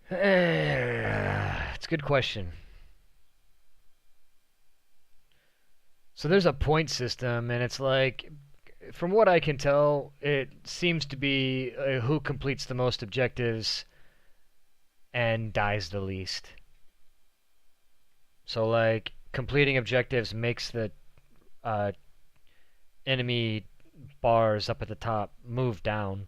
It's a good question. So there's a point system, and it's like, from what I can tell, it seems to be who completes the most objectives and dies the least. So like completing objectives makes the uh, enemy bars up at the top move down,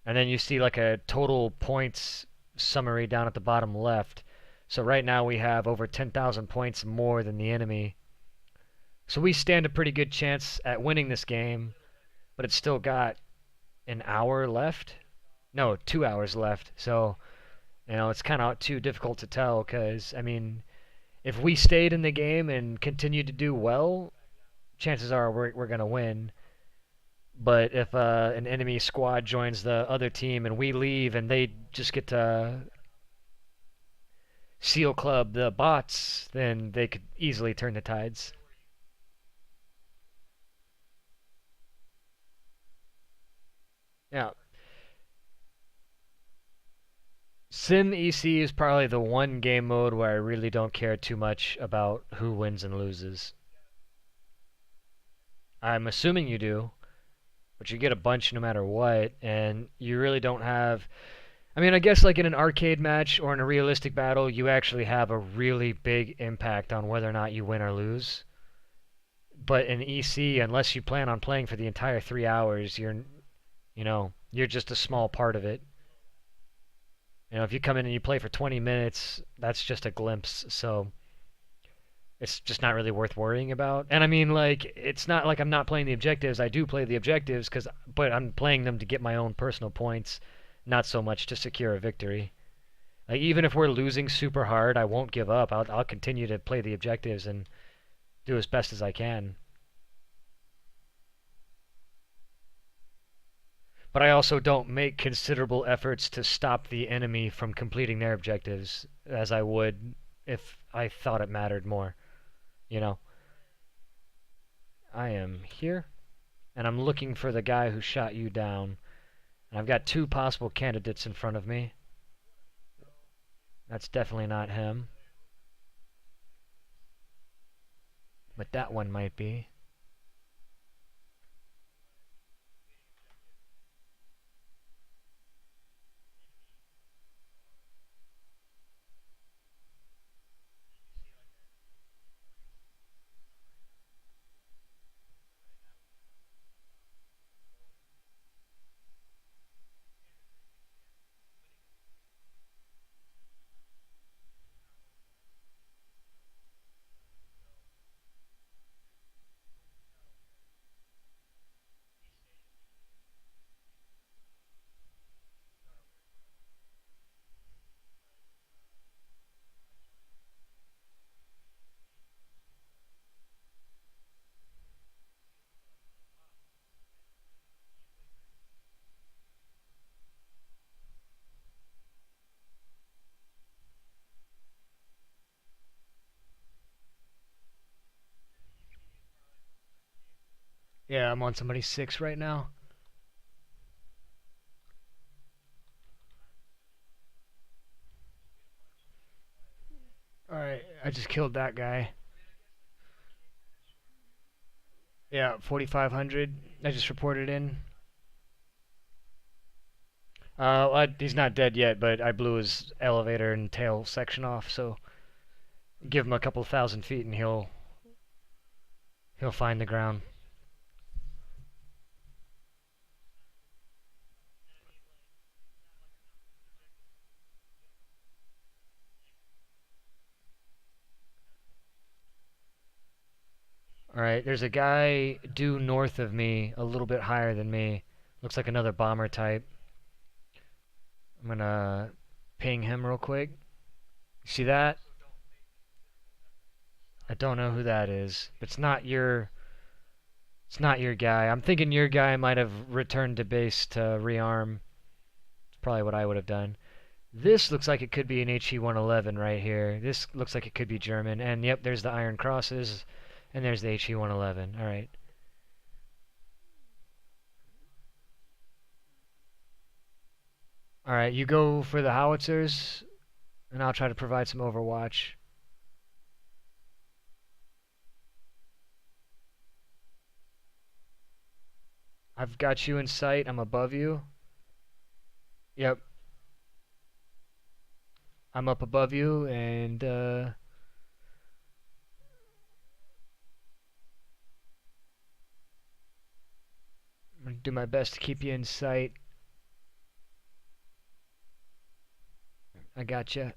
and then you see like a total points summary down at the bottom left. So right now we have over 10,000 points more than the enemy. So we stand a pretty good chance at winning this game, but it's still got an hour left. No, 2 hours left. So, it's kind of too difficult to tell because, I mean, if we stayed in the game and continued to do well, chances are we're going to win. But if an enemy squad joins the other team and we leave and they just get to seal club the bots, then they could easily turn the tides. Yeah. Sim EC is probably the one game mode where I really don't care too much about who wins and loses. I'm assuming you do, but you get a bunch no matter what, and you really don't have. I mean, I guess like in an arcade match or in a realistic battle, you actually have a really big impact on whether or not you win or lose. But in EC, unless you plan on playing for the entire 3 hours, you're just a small part of it. If you come in and you play for 20 minutes, that's just a glimpse. So it's just not really worth worrying about. And I mean, like, it's not like I'm not playing the objectives. I do play the objectives, but I'm playing them to get my own personal points, not so much to secure a victory. Like, even if we're losing super hard, I won't give up. I'll continue to play the objectives and do as best as I can. But I also don't make considerable efforts to stop the enemy from completing their objectives as I would if I thought it mattered more. You know, I am here, and I'm looking for the guy who shot you down. And I've got two possible candidates in front of me. That's definitely not him, but that one might be. Yeah, I'm on somebody's 6 right now. Alright, I just killed that guy. Yeah, 4,500. I just reported in. He's not dead yet, but I blew his elevator and tail section off, so give him a couple thousand feet and he'll find the ground. Alright, there's a guy due north of me, a little bit higher than me. Looks like another bomber type. I'm gonna ping him real quick. See that? I don't know who that is. It's not your guy. I'm thinking your guy might have returned to base to rearm. It's probably what I would have done. This looks like it could be an HE-111 right here. This looks like it could be German. And yep, there's the Iron Crosses. And there's the HE-111. Alright. Alright, you go for the howitzers, and I'll try to provide some overwatch. I've got you in sight. I'm above you. Yep. I'm up above you, and I'm going to do my best to keep you in sight. I got you.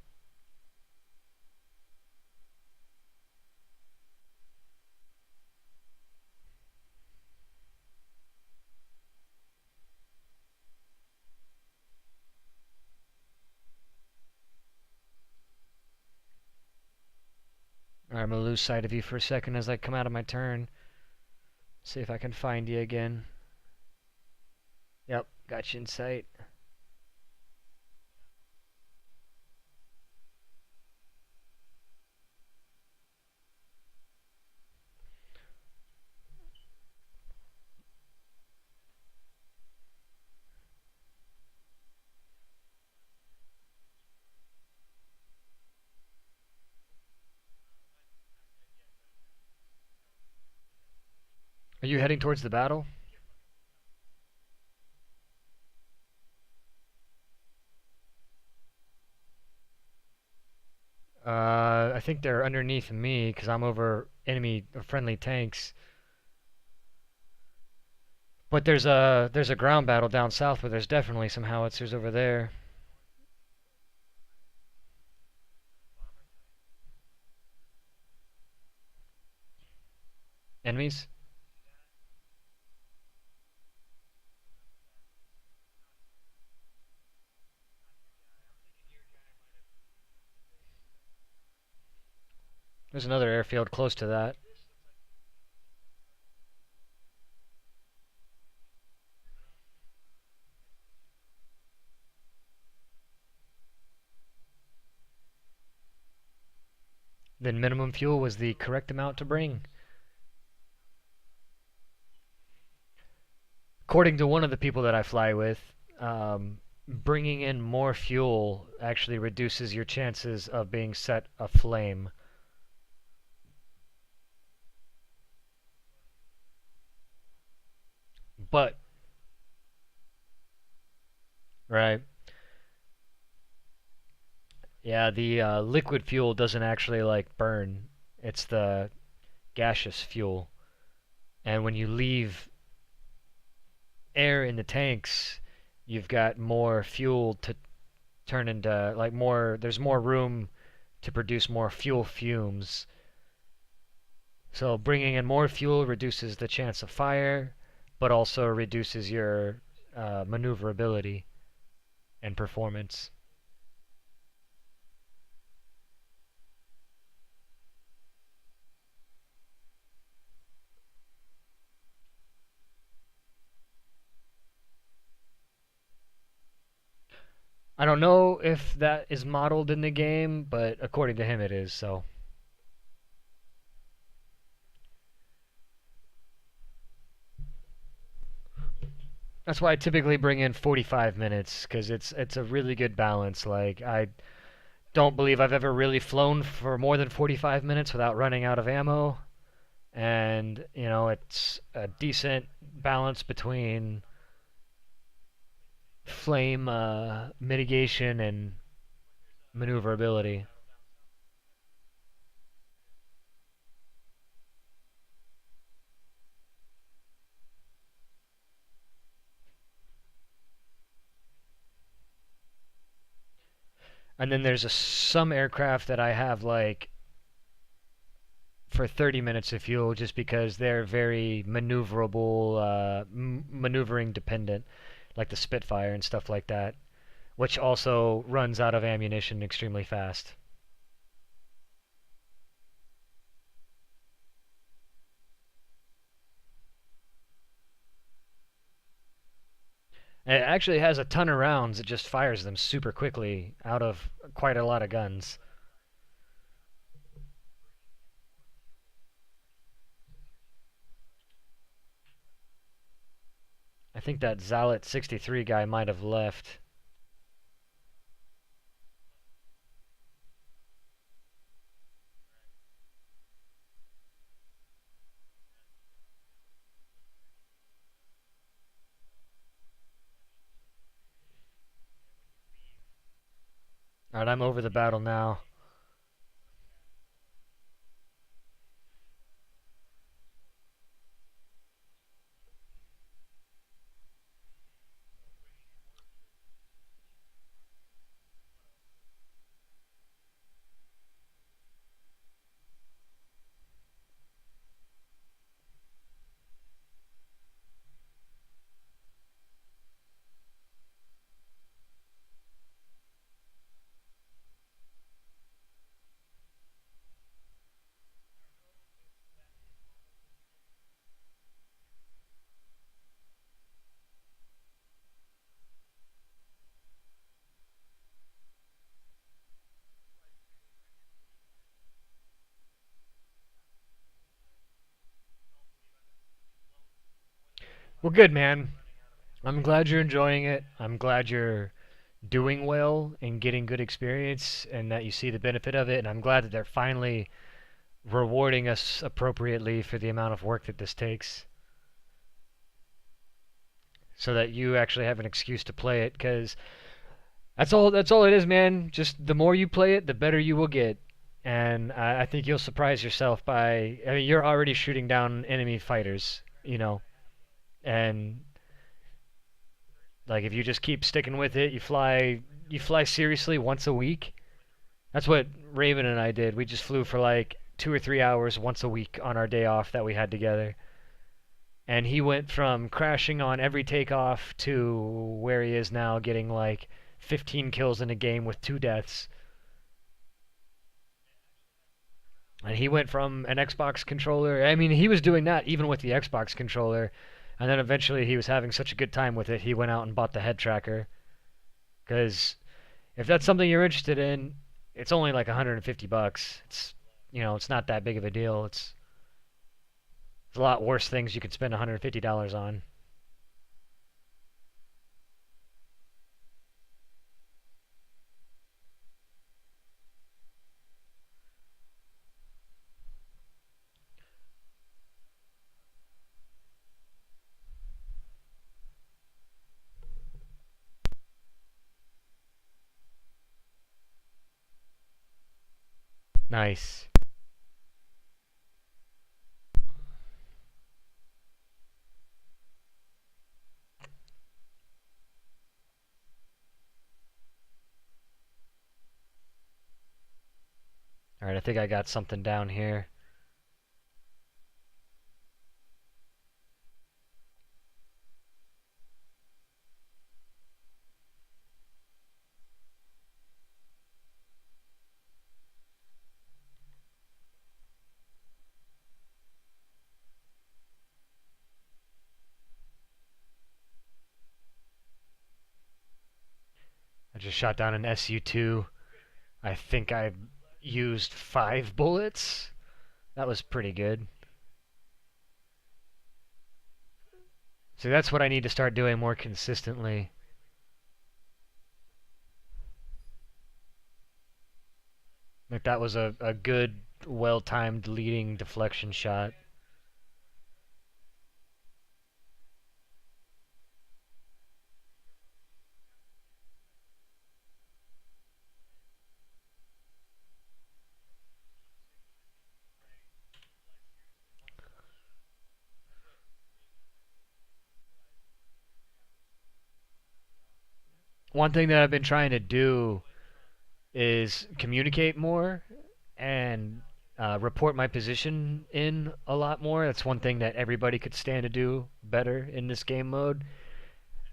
Alright, I'm going to lose sight of you for a second as I come out of my turn. See if I can find you again. Yep, got you in sight. Are you heading towards the battle? I think they're underneath me because I'm over enemy or friendly tanks. But there's a ground battle down south where there's definitely some howitzers over there. Enemies? There's another airfield close to that. Then minimum fuel was the correct amount to bring. According to one of the people that I fly with, bringing in more fuel actually reduces your chances of being set aflame. But, right. Yeah, the liquid fuel doesn't actually like burn. It's the gaseous fuel. And when you leave air in the tanks, you've got more fuel to turn into like more there's more room to produce more fuel fumes. So bringing in more fuel reduces the chance of fire, but also reduces your maneuverability and performance. I don't know if that is modeled in the game, but according to him it is, so. That's why I typically bring in 45 minutes because it's a really good balance. Like I don't believe I've ever really flown for more than 45 minutes without running out of ammo, and it's a decent balance between flame mitigation and maneuverability. And then there's some aircraft that I have like for 30 minutes of fuel just because they're very maneuverable, maneuvering dependent, like the Spitfire and stuff like that, which also runs out of ammunition extremely fast. And it actually has a ton of rounds. It just fires them super quickly out of quite a lot of guns. I think that Zalit 63 guy might have left. Alright, I'm over the battle now. Well, good, man. I'm glad you're enjoying it. I'm glad you're doing well and getting good experience and that you see the benefit of it. And I'm glad that they're finally rewarding us appropriately for the amount of work that this takes so that you actually have an excuse to play it because that's all it is, man. Just the more you play it, the better you will get. And I think you'll surprise yourself by, I mean, you're already shooting down enemy fighters, and like if you just keep sticking with it, you fly seriously once a week. That's what Raven and I did. We just flew for like 2 or 3 hours once a week on our day off that we had together. And he went from crashing on every takeoff to where he is now, getting like 15 kills in a game with 2 deaths. And he went from an Xbox controller. I mean, he was doing that even with the Xbox controller. And then eventually he was having such a good time with it, he went out and bought the head tracker. Because if that's something you're interested in, it's only like 150 bucks. It's not that big of a deal. It's a lot worse things you could spend $150 on. Nice. Alright, I think I got something down here. I just shot down an SU-2. I think I used 5 bullets. That was pretty good. So that's what I need to start doing more consistently. Like that was a good, well-timed leading deflection shot. One thing that I've been trying to do is communicate more and report my position in a lot more. That's one thing that everybody could stand to do better in this game mode.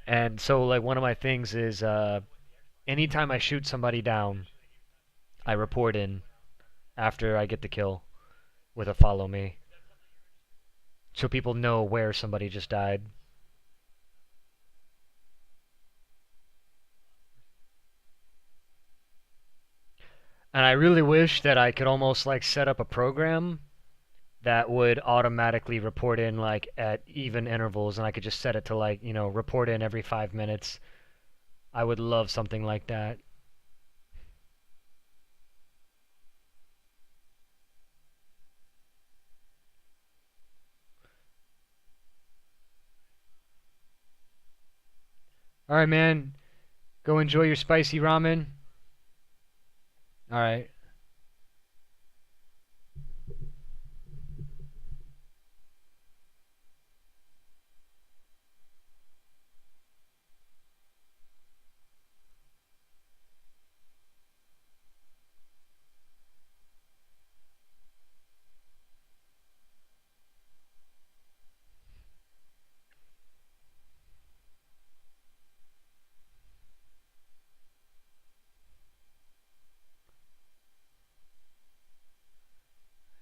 And so, like, one of my things is anytime I shoot somebody down, I report in after I get the kill with a follow me. So people know where somebody just died. And I really wish that I could almost like set up a program that would automatically report in like at even intervals and I could just set it to like, report in every 5 minutes. I would love something like that. All right, man. Go enjoy your spicy ramen. All right.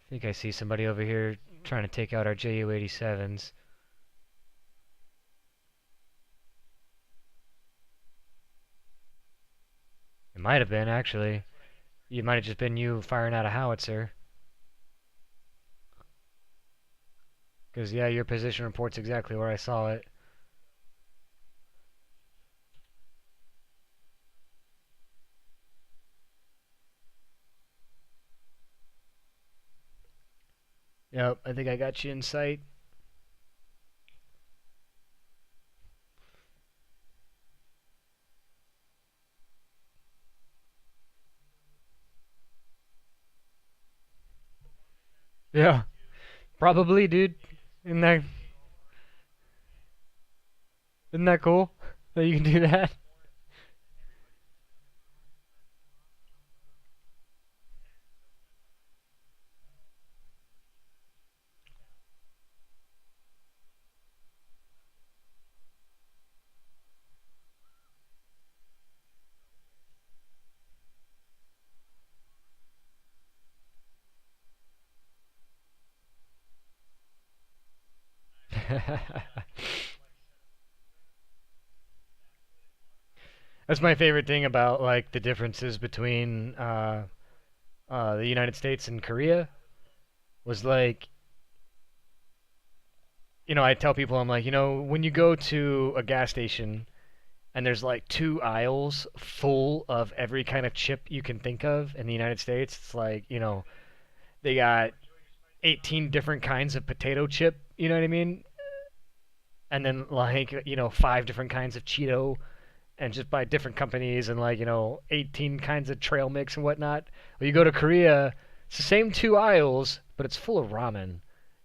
I think I see somebody over here trying to take out our JU-87s. It might have been, actually. It might have just been you firing out a howitzer. Because, yeah, your position report's exactly where I saw it. Yep, I think I got you in sight. Yeah, probably, dude. Isn't that, isn't that cool that you can do that? That's my favorite thing about like the differences between the United States and Korea was like, I tell people I'm like, when you go to a gas station and there's like two aisles full of every kind of chip you can think of in the United States, it's like, they got 18 different kinds of potato chip, you know what I mean? And then like, five different kinds of Cheeto and just by different companies and like 18 kinds of trail mix and whatnot. Well, you go to Korea, it's the same two aisles, but it's full of ramen.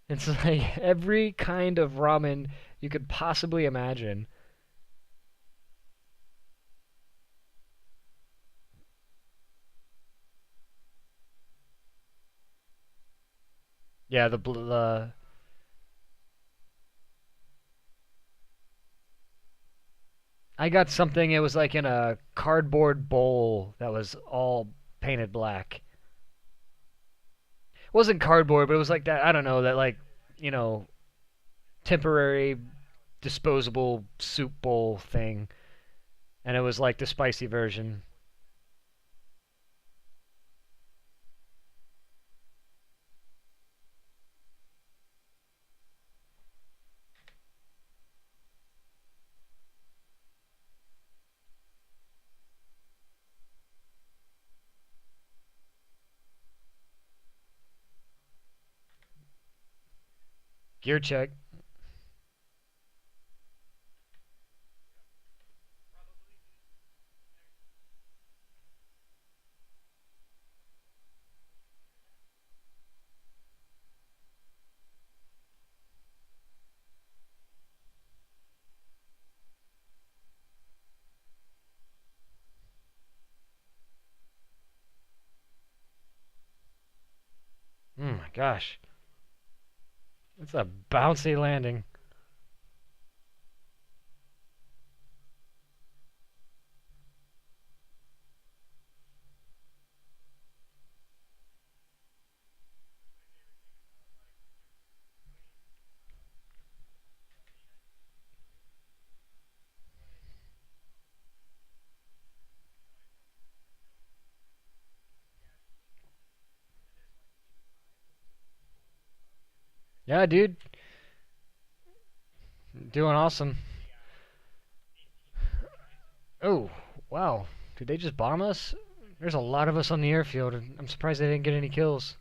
It's like every kind of ramen you could possibly imagine. Yeah, I got something. It was like in a cardboard bowl that was all painted black. It wasn't cardboard, but it was like that. I don't know that like you know temporary disposable soup bowl thing, and it was like the spicy version. Gear check. Oh my gosh. It's a bouncy landing. Yeah, dude. Doing awesome. Oh, wow. Did they just bomb us? There's a lot of us on the airfield. I'm surprised they didn't get any kills.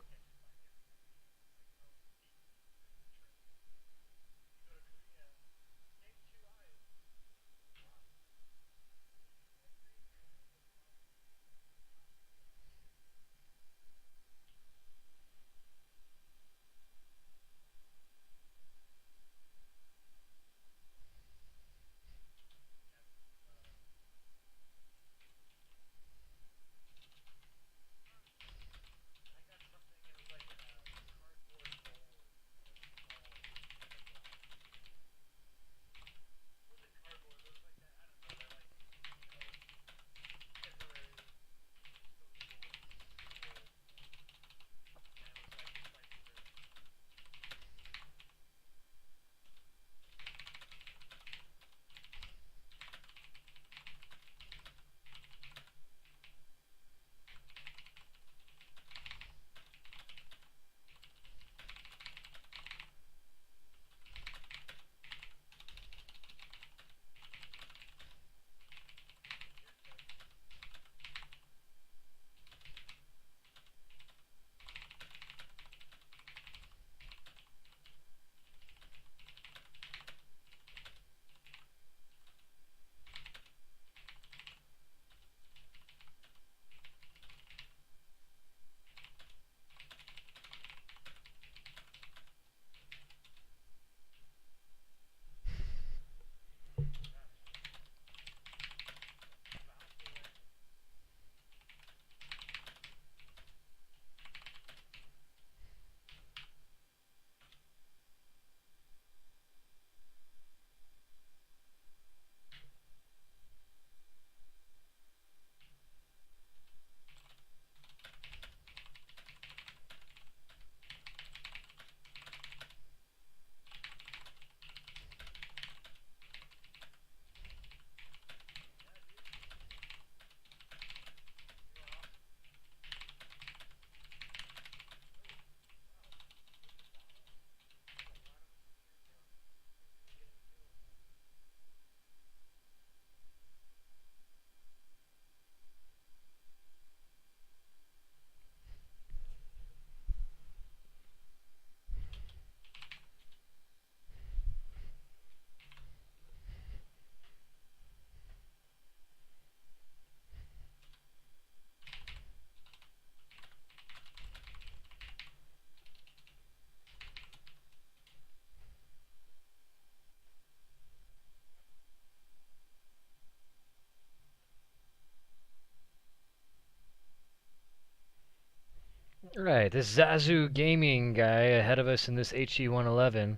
Right, this Zazu Gaming guy ahead of us in this HE-111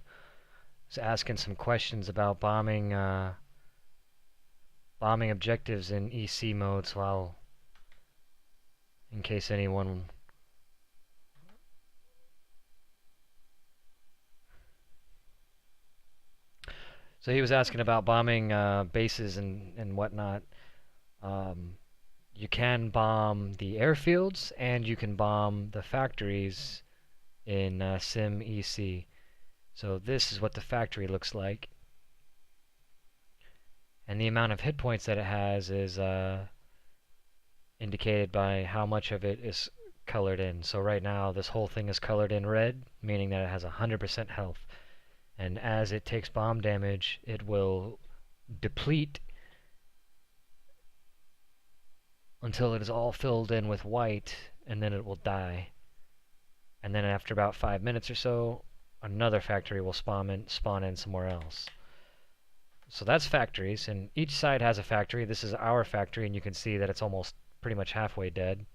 is asking some questions about bombing objectives in EC mode, so in case anyone... So he was asking about bombing bases and whatnot. Um, you can bomb the airfields and you can bomb the factories in Sim EC. So this is what the factory looks like. And the amount of hit points that it has is indicated by how much of it is colored in. So right now this whole thing is colored in red, meaning that it has 100% health. And as it takes bomb damage, it will deplete until it is all filled in with white, and then it will die. And then after about 5 minutes or so, another factory will spawn in somewhere else. So that's factories, and each side has a factory. This is our factory, and you can see that it's almost pretty much halfway dead.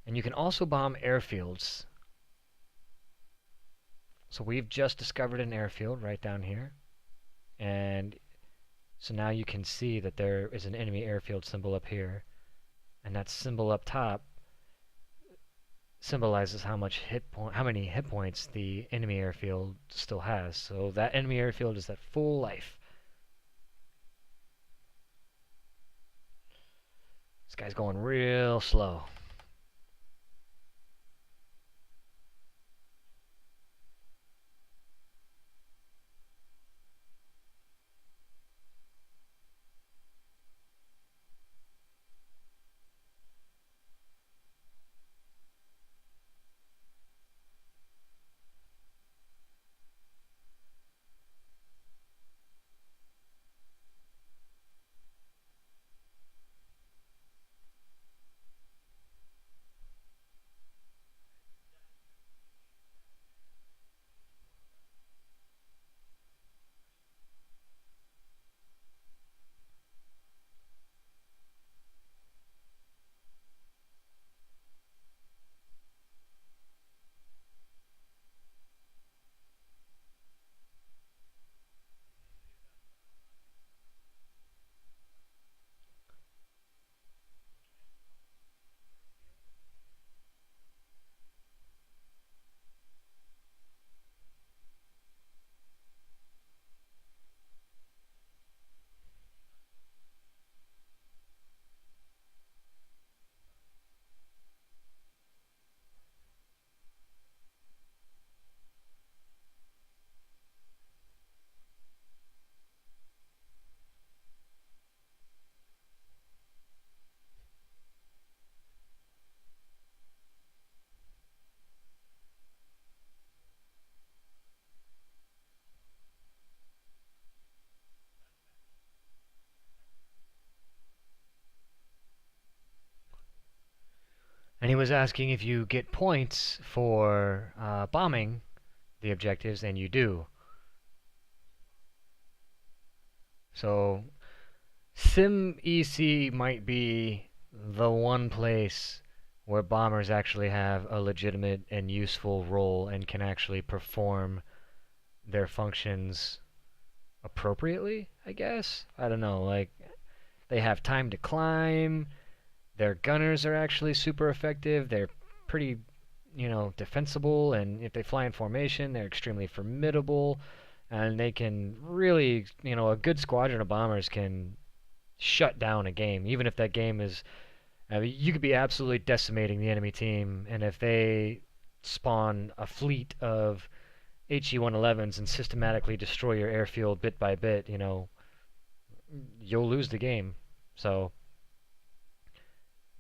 And you can also bomb airfields. So we've just discovered an airfield right down here. And so now you can see that there is an enemy airfield symbol up here. And that symbol up top symbolizes how many hit points the enemy airfield still has. So that enemy airfield is at full life. This guy's going real slow. And he was asking if you get points for bombing the objectives, and you do. So Sim EC might be the one place where bombers actually have a legitimate and useful role and can actually perform their functions appropriately, I guess. I don't know, like they have time to climb, their gunners are actually super effective, they're pretty, defensible, and if they fly in formation, they're extremely formidable, and they can really, a good squadron of bombers can shut down a game, even if that game is, I mean, you could be absolutely decimating the enemy team, and if they spawn a fleet of HE-111s and systematically destroy your airfield bit by bit, you'll lose the game. So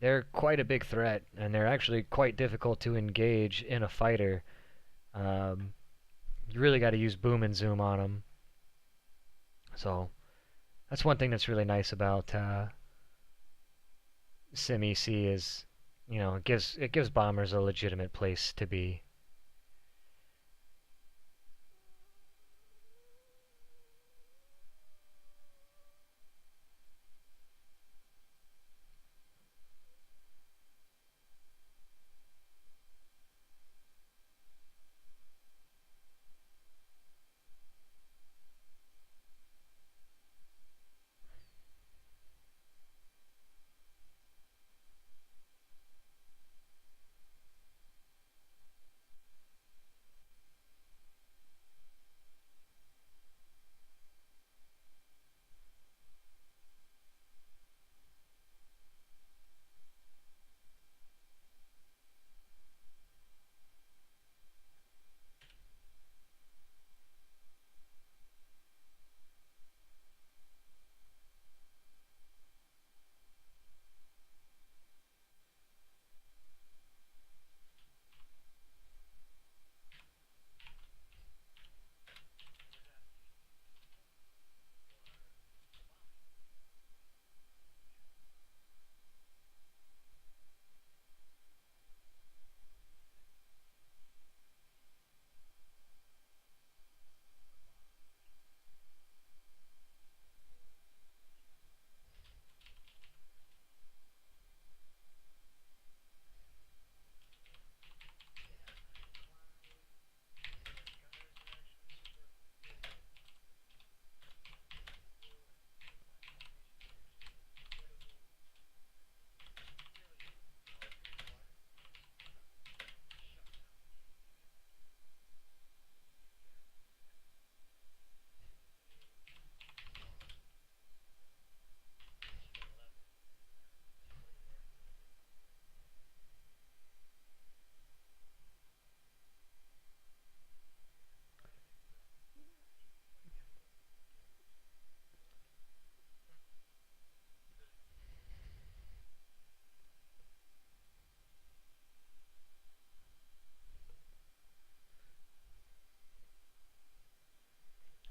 they're quite a big threat, and they're actually quite difficult to engage in a fighter. Um, you really got to use boom and zoom on them. So that's one thing that's really nice about SimEC is, it gives bombers a legitimate place to be.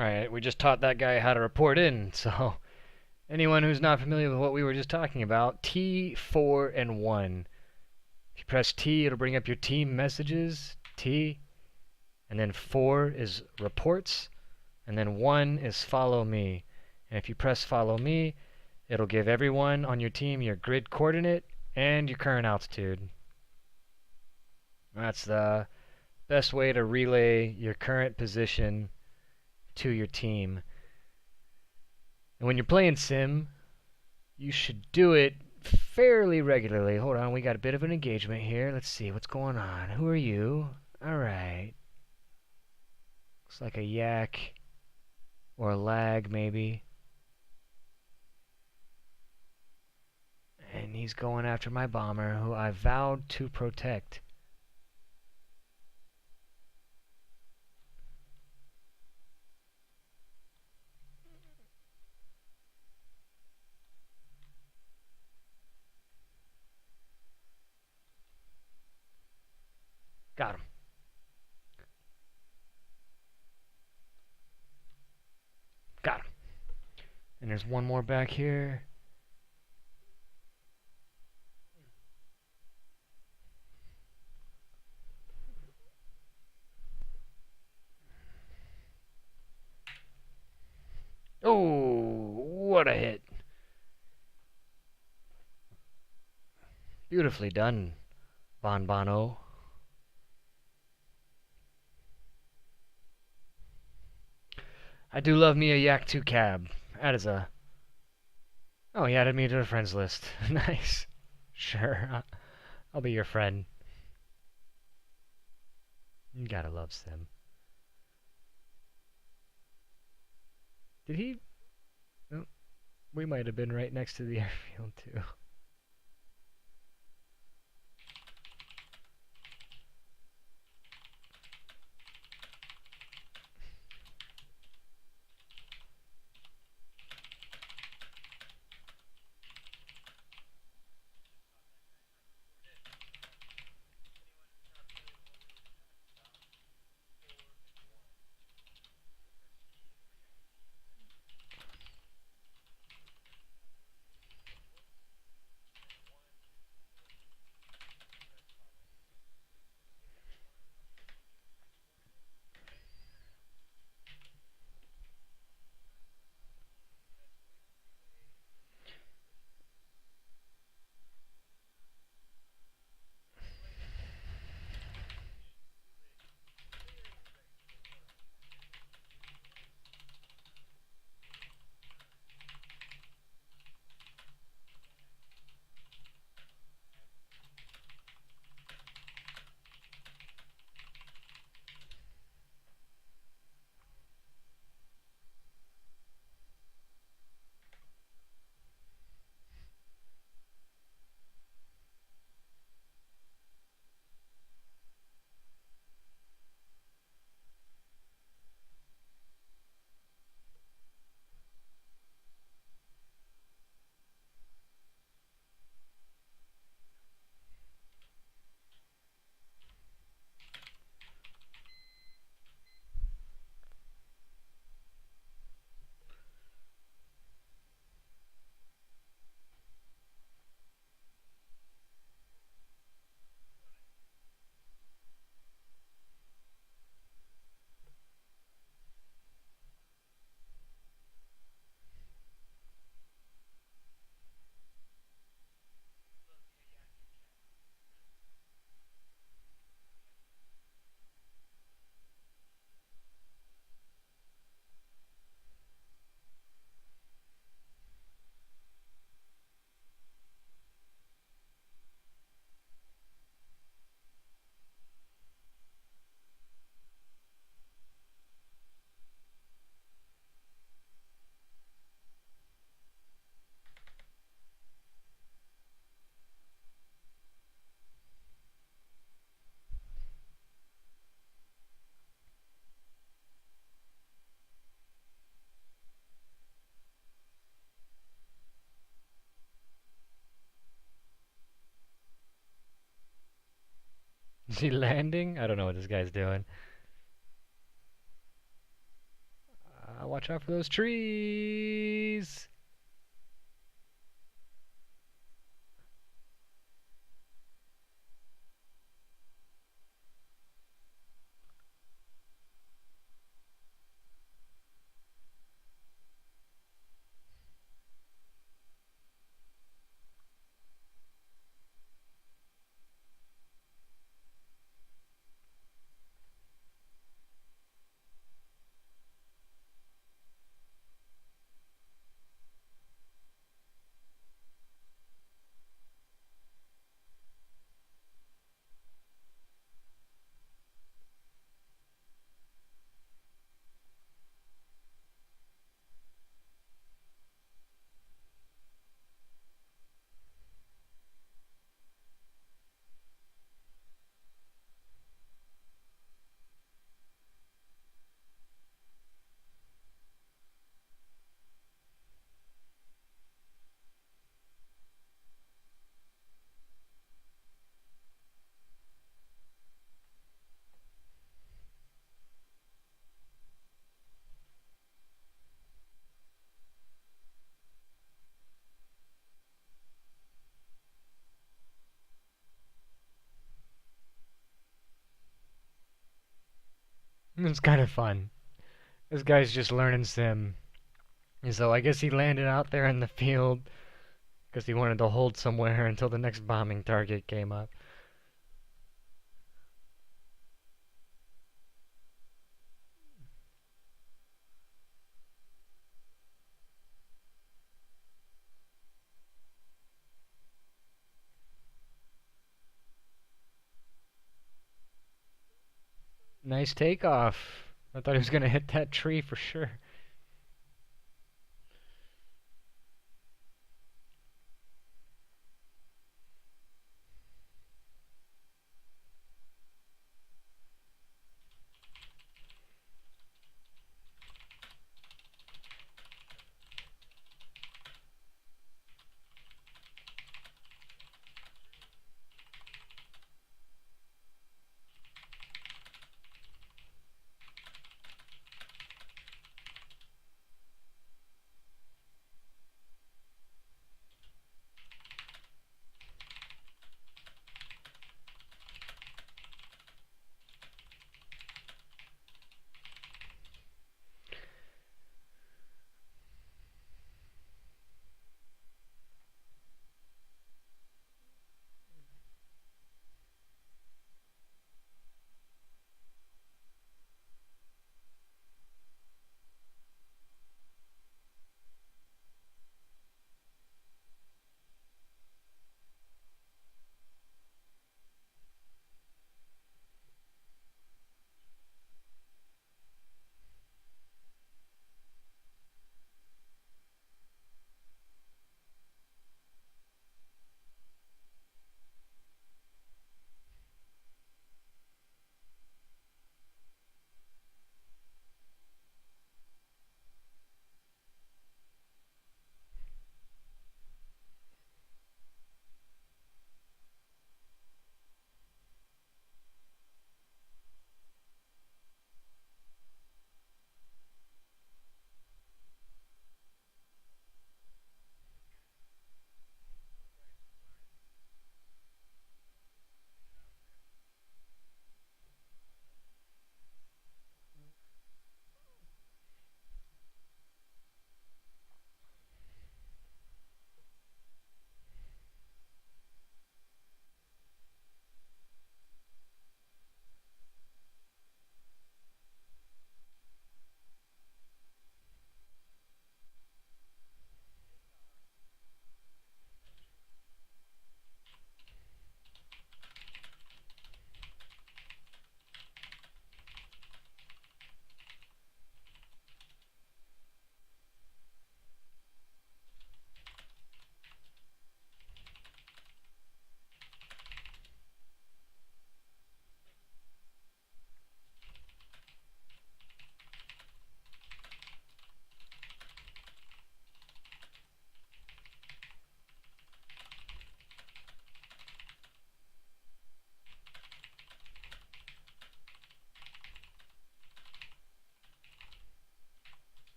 Alright, we just taught that guy how to report in, so anyone who's not familiar with what we were just talking about, T, 4, and 1. If you press T, it'll bring up your team messages, T, and then 4 is reports, and then 1 is follow me. And if you press follow me, it'll give everyone on your team your grid coordinate and your current altitude. That's the best way to relay your current position to your team. And when you're playing Sim, you should do it fairly regularly. Hold on, we got a bit of an engagement here. Let's see what's going on. Who are you? Alright. Looks like a yak or a lag, maybe. And he's going after my bomber, who I vowed to protect. Got him. Got him. And there's one more back here. Oh, what a hit. Beautifully done, Bon Bono. I do love me a Yak 2 cab. That is a... Oh, he added me to the friends list. Nice. Sure, I'll be your friend. You gotta love Sim. Did he... No, we might have been right next to the airfield, too. Is he landing? I don't know what this guy's doing. Watch out for those trees! It's kind of fun. This guy's just learning sim. And so I guess he landed out there in the field because he wanted to hold somewhere until the next bombing target came up. Nice takeoff. I thought he was going to hit that tree for sure.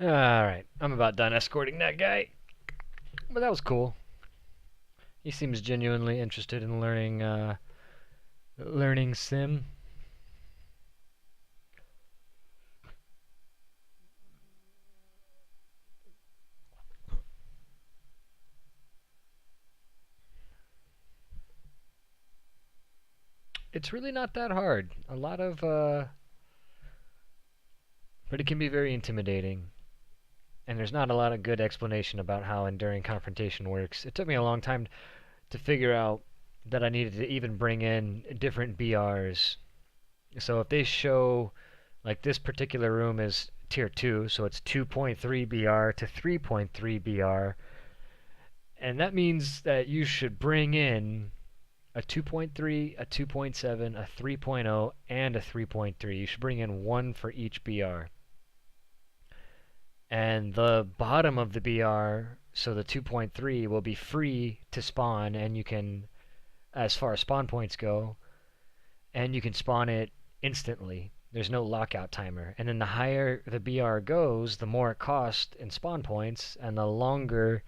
Alright, I'm about done escorting that guy. But that was cool. He seems genuinely interested in learning sim. It's really not that hard. But it can be very intimidating. And there's not a lot of good explanation about how enduring confrontation works. It took me a long time to figure out that I needed to even bring in different BRs. So if they show, like this particular room is tier 2, so it's 2.3 BR to 3.3 BR, and that means that you should bring in a 2.3, a 2.7, a 3.0, and a 3.3. You should bring in one for each BR. And the bottom of the BR, so the 2.3, will be free to spawn, and you can, as far as spawn points go, and you can spawn it instantly. There's no lockout timer. And then the higher the BR goes, the more it costs in spawn points, and the longer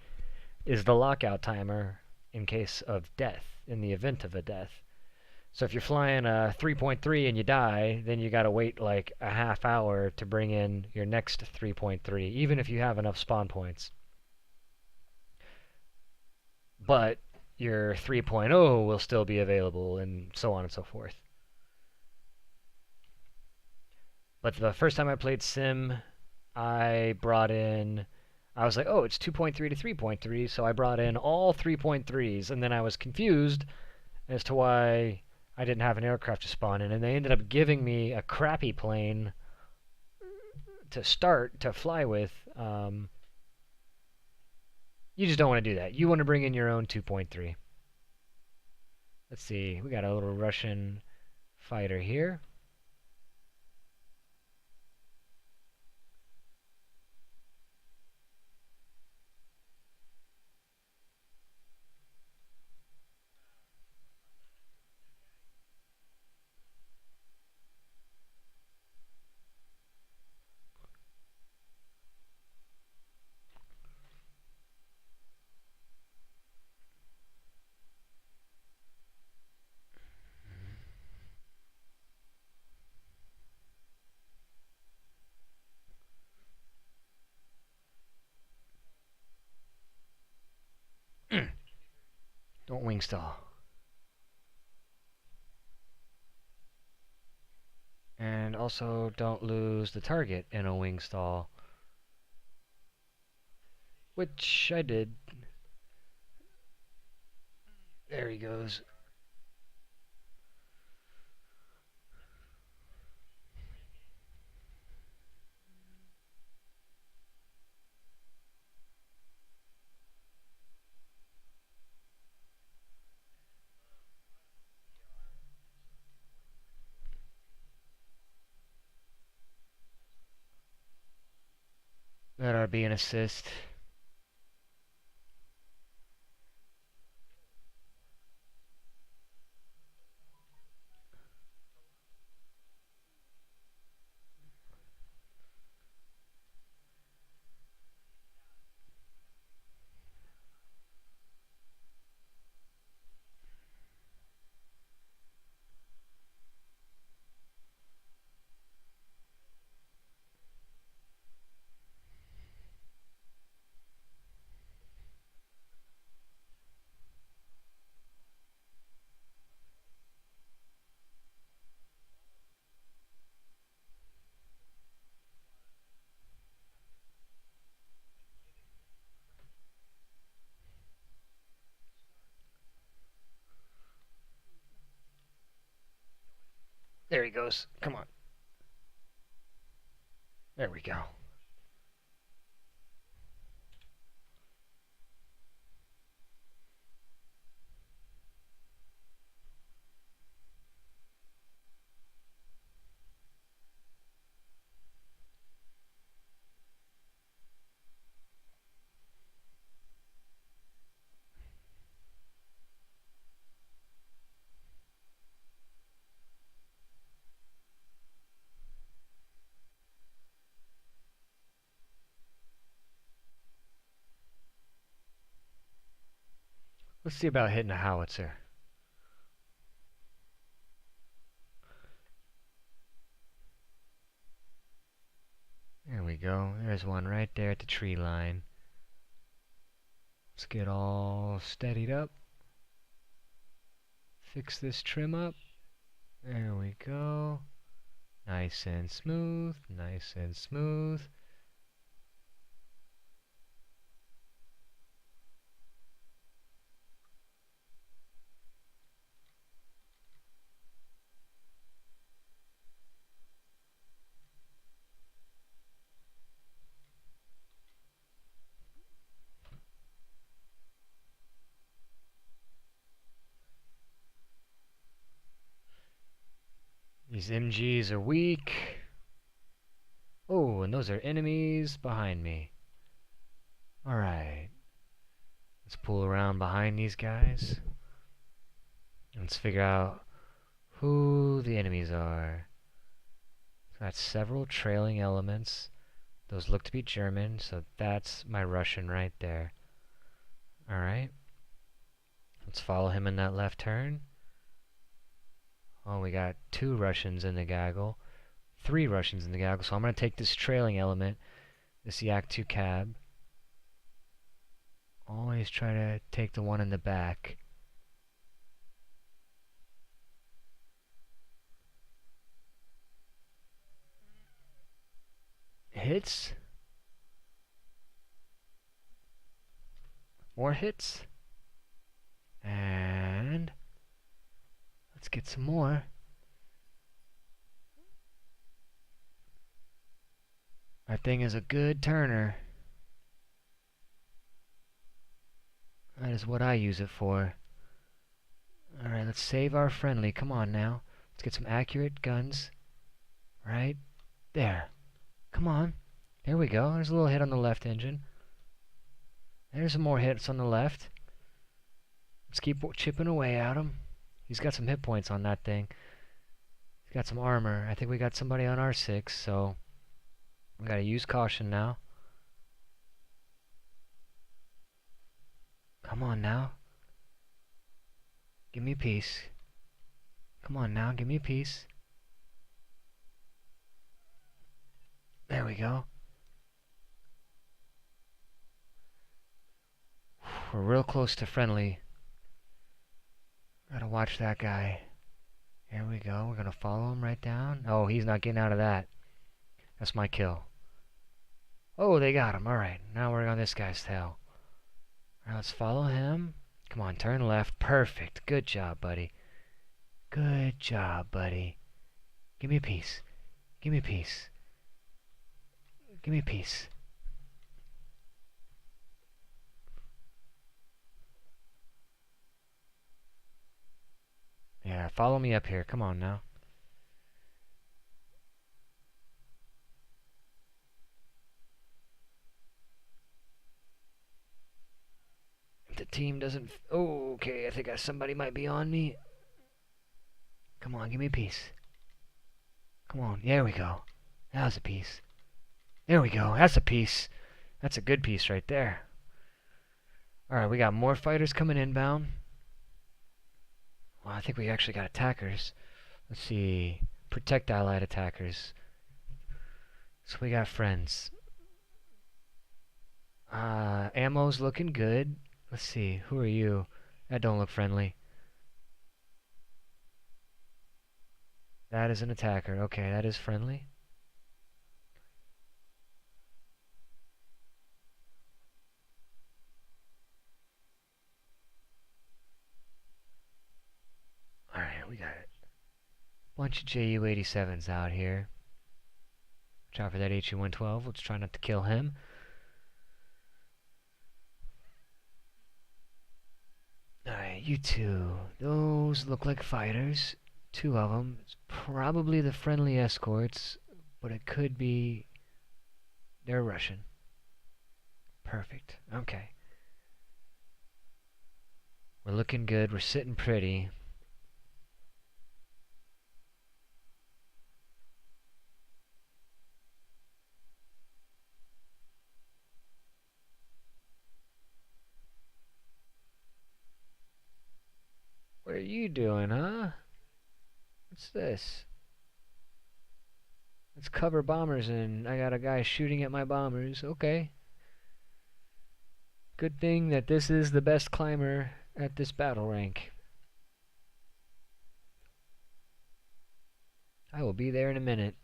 is the lockout timer in case of death, in the event of a death. So if you're flying a 3.3 and you die, then you gotta wait like a half hour to bring in your next 3.3, even if you have enough spawn points. But your 3.0 will still be available, and so on and so forth. But the first time I played Sim, I brought in. I was like, oh, it's 2.3 to 3.3, so I brought in all 3.3s, and then I was confused as to why I didn't have an aircraft to spawn in, and they ended up giving me a crappy plane to start to fly with. You just don't want to do that. You want to bring in your own 2.3. Let's see, we got a little Russian fighter here. Don't wing stall. And also, don't lose the target in a wing stall. Which I did. There he goes. That'll be an assist. There he goes. Come on. There we go. Let's see about hitting a howitzer. There we go. There's one right there at the tree line. Let's get all steadied up. Fix this trim up. There we go. Nice and smooth. Nice and smooth. These MGs are weak. Oh, and those are enemies behind me. Alright. Let's pull around behind these guys. Let's figure out who the enemies are. Got several trailing elements. Those look to be German, so that's my Russian right there. Alright. Let's follow him in that left turn. Oh, we got 2 Russians in the gaggle. 3 Russians in the gaggle, so I'm going to take this trailing element, this Yak 2 cab. Always try to take the one in the back. Hits. More hits. And let's get some more. That thing is a good turner. That is what I use it for. Alright, let's save our friendly. Come on now. Let's get some accurate guns. Right there. Come on. There we go. There's a little hit on the left engine. There's some more hits on the left. Let's keep chipping away at him. He's got some hit points on that thing. He's got some armor. I think we got somebody on R6, so we gotta use caution now. Come on now. Give me peace. Come on now, give me peace. There we go. We're real close to friendly. Gotta watch that guy. Here we go. We're gonna follow him right down. Oh, he's not getting out of that. That's my kill. Oh, they got him. Alright, now we're on this guy's tail. Alright, let's follow him. Come on, turn left. Perfect. Good job, buddy. Good job, buddy. Give me a piece. Give me a piece. Give me a piece. Yeah, follow me up here. Come on now. If the team doesn't... Oh, okay, I think somebody might be on me. Come on, give me a piece. Come on, there we go. That was a piece. There we go, that's a piece. That's a good piece right there. Alright, we got more fighters coming inbound. Well, I think we actually got attackers. Let's see. Protect allied attackers. So we got friends. Ammo's looking good. Let's see. Who are you? That don't look friendly. That is an attacker. Okay, that is friendly. Alright, we got a bunch of JU-87s out here. Watch out for that HU-112. Let's try not to kill him. Alright, you two. Those look like fighters. 2 of them. It's probably the friendly escorts, but it could be... They're Russian. Perfect. Okay. We're looking good. We're sitting pretty. What are you doing, huh? What's this? Let's cover bombers and I got a guy shooting at my bombers. Okay. Good thing that this is the best climber at this battle rank. I will be there in a minute.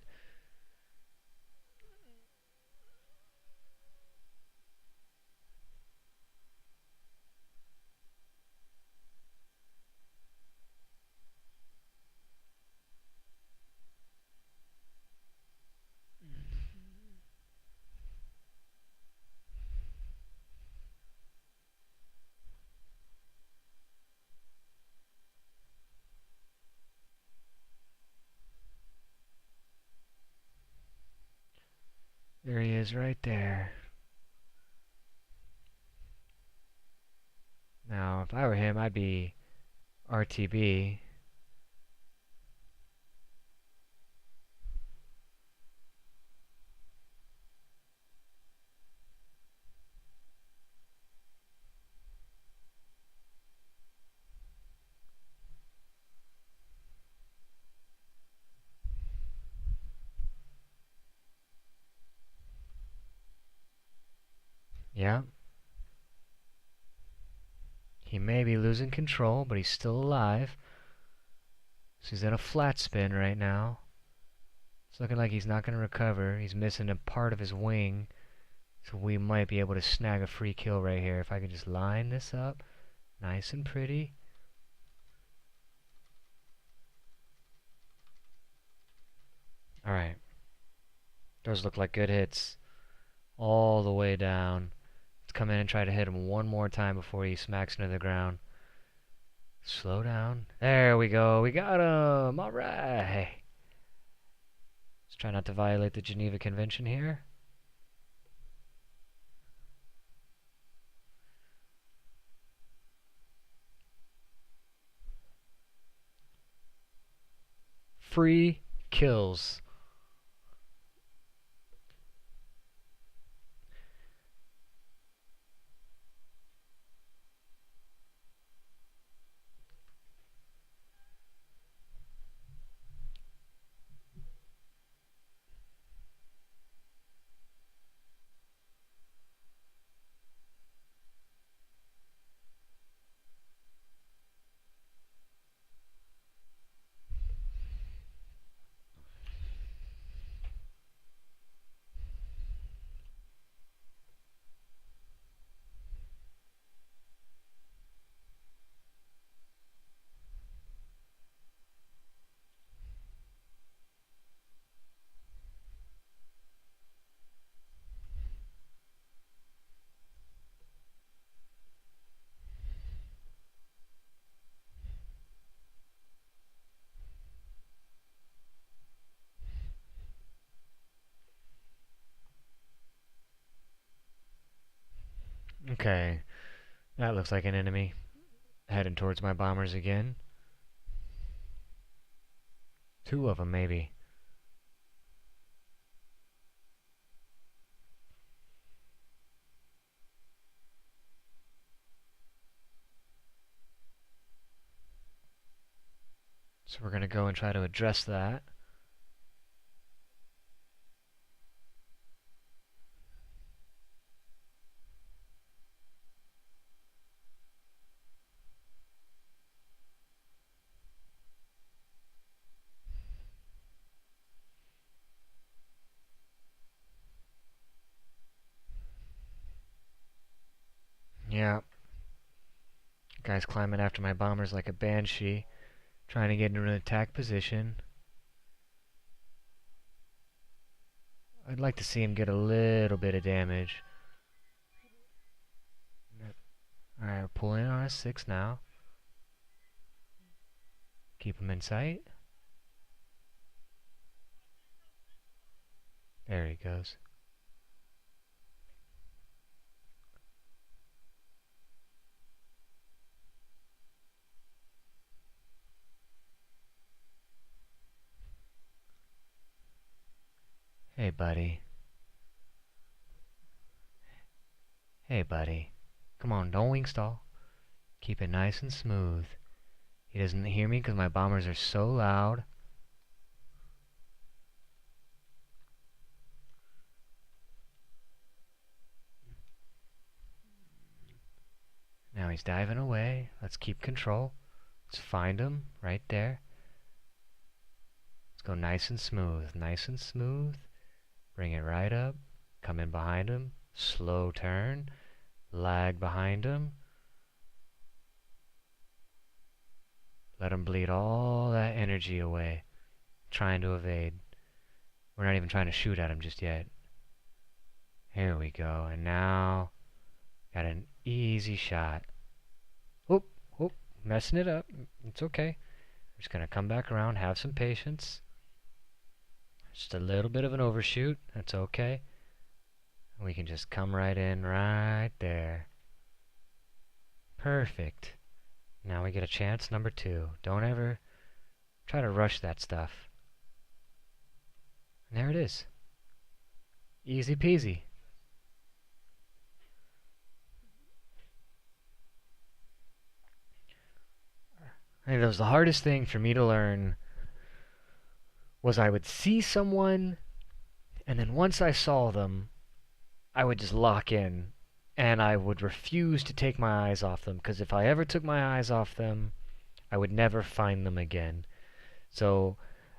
There he is right there. Now, if I were him, I'd be RTB. Yeah. He may be losing control, but he's still alive. So he's at a flat spin right now. It's looking like he's not going to recover. He's missing a part of his wing. So we might be able to snag a free kill right here. If I could just line this up nice and pretty. Alright. Those look like good hits. All the way down. Let's come in and try to hit him one more time before he smacks into the ground. Slow down. There we go. We got him. Alright. Let's try not to violate the Geneva Convention here. Free kills. Okay, that looks like an enemy. Heading towards my bombers again. Two of them, maybe. So we're going to go and try to address that. Yeah. Guy's climbing after my bombers like a banshee, trying to get into an attack position. I'd like to see him get a little bit of damage. Alright, we're pulling in on a 6 now. Keep him in sight. There he goes. Hey, buddy. Hey, buddy. Come on, don't wing stall. Keep it nice and smooth. He doesn't hear me because my bombers are so loud. Now he's diving away. Let's keep control. Let's find him right there. Let's go nice and smooth. Nice and smooth. Bring it right up. Come in behind him. Slow turn. Lag behind him. Let him bleed all that energy away. Trying to evade. We're not even trying to shoot at him just yet. Here we go. And now, got an easy shot. Whoop, whoop. Messing it up. It's okay. We're just going to come back around. Have some patience. Just a little bit of an overshoot. That's okay. We can just come right in right there. Perfect. Now we get a chance number 2. Don't ever try to rush that stuff. And there it is. Easy peasy. I think that was the hardest thing for me to learn was I would see someone, and then once I saw them, I would just lock in, and I would refuse to take my eyes off them, because if I ever took my eyes off them, I would never find them again. So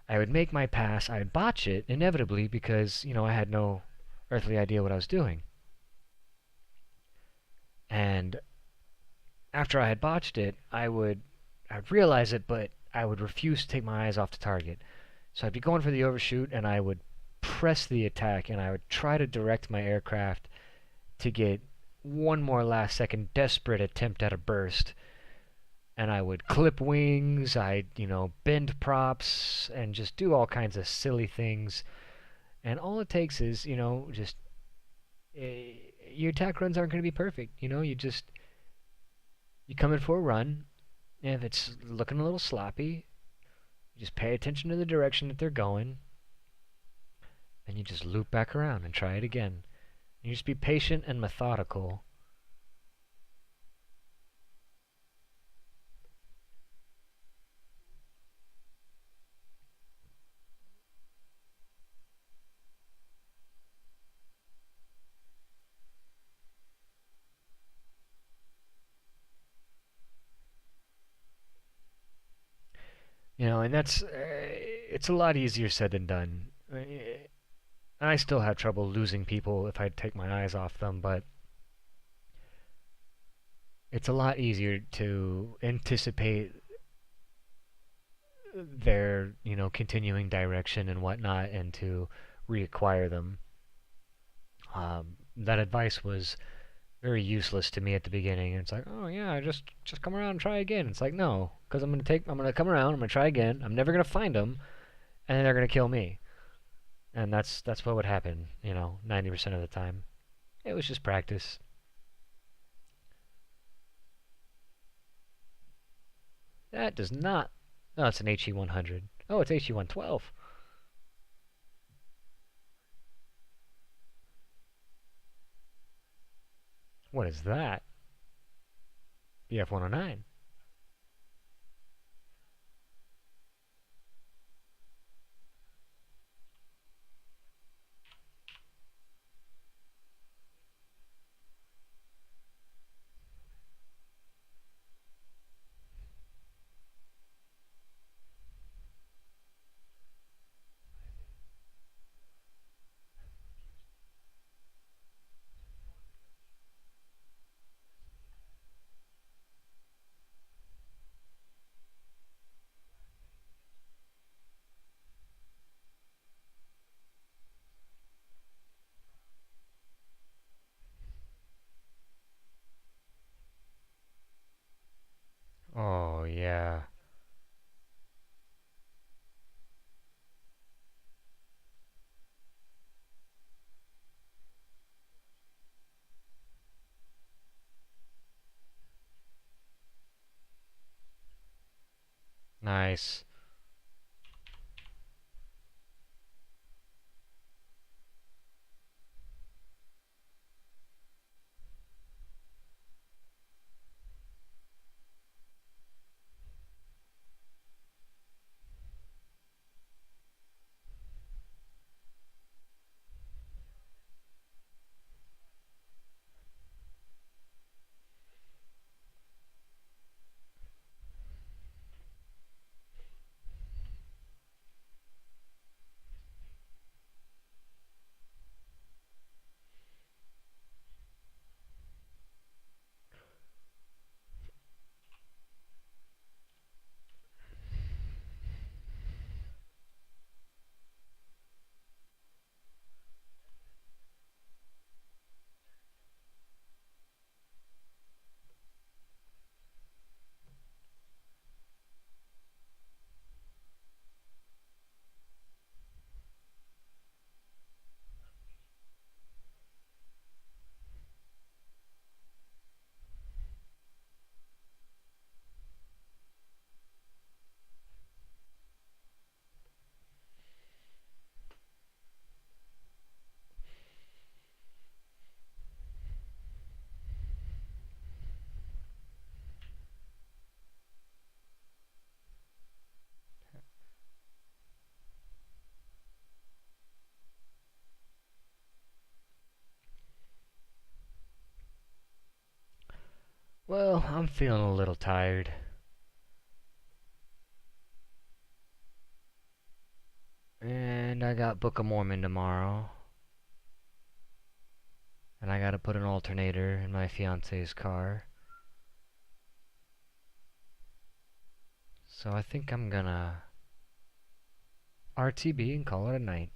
I would make my pass, I would botch it, inevitably, because, I had no earthly idea what I was doing. And after I had botched it, I'd realize it, but I would refuse to take my eyes off the target. So I'd be going for the overshoot, and I would press the attack, and I would try to direct my aircraft to get one more last second desperate attempt at a burst. And I would clip wings, I'd, bend props, and just do all kinds of silly things. And all it takes is, just your attack runs aren't going to be perfect. You come in for a run, and if it's looking a little sloppy, you just pay attention to the direction that they're going, and you just loop back around and try it again. You just be patient and methodical. And it's a lot easier said than done. I still have trouble losing people if I take my eyes off them, but it's a lot easier to anticipate their, continuing direction and whatnot, and to reacquire them. That advice was very useless to me at the beginning. It's like, oh yeah, just come around and try again. It's like, no, because I'm gonna come around, I'm gonna try again. I'm never gonna find them, and then they're gonna kill me. And that's what would happen, 90% of the time. It was just practice. That does not. No, it's an HE-100. Oh, it's HE-112. What is that? BF-109. Oh, yeah. Nice. Well, I'm feeling a little tired. And I got Book of Mormon tomorrow. And I gotta put an alternator in my fiance's car. So I think I'm gonna RTB and call it a night.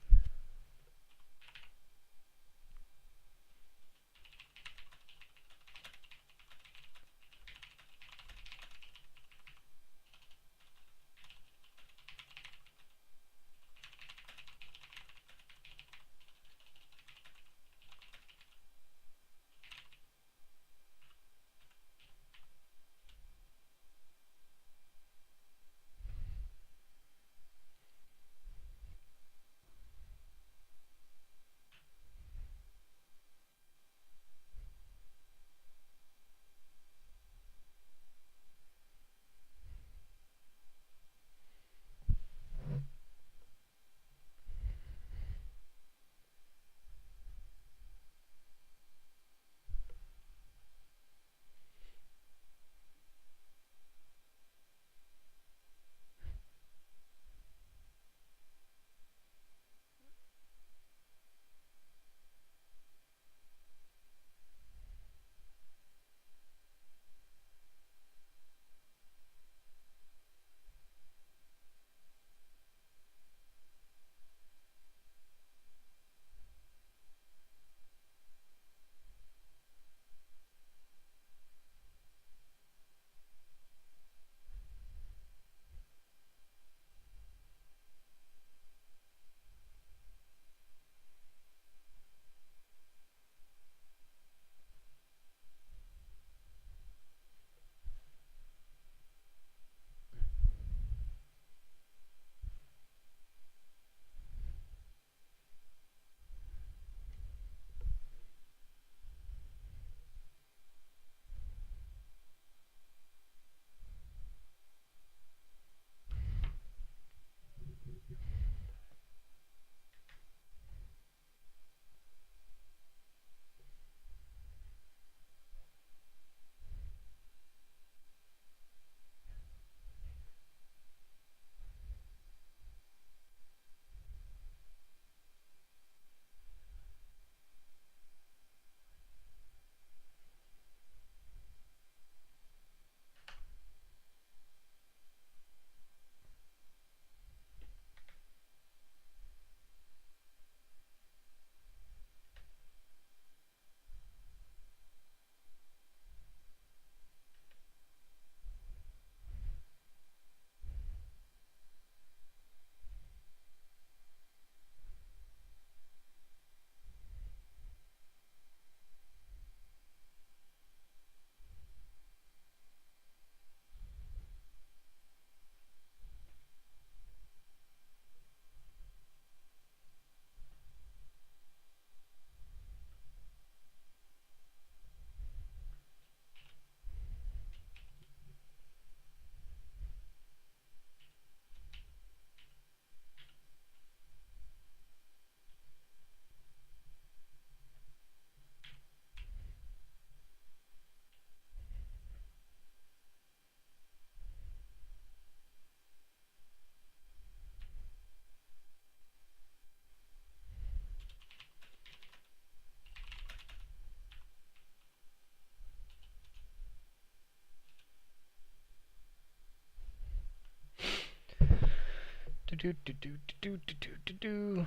Do do do do do do do do do.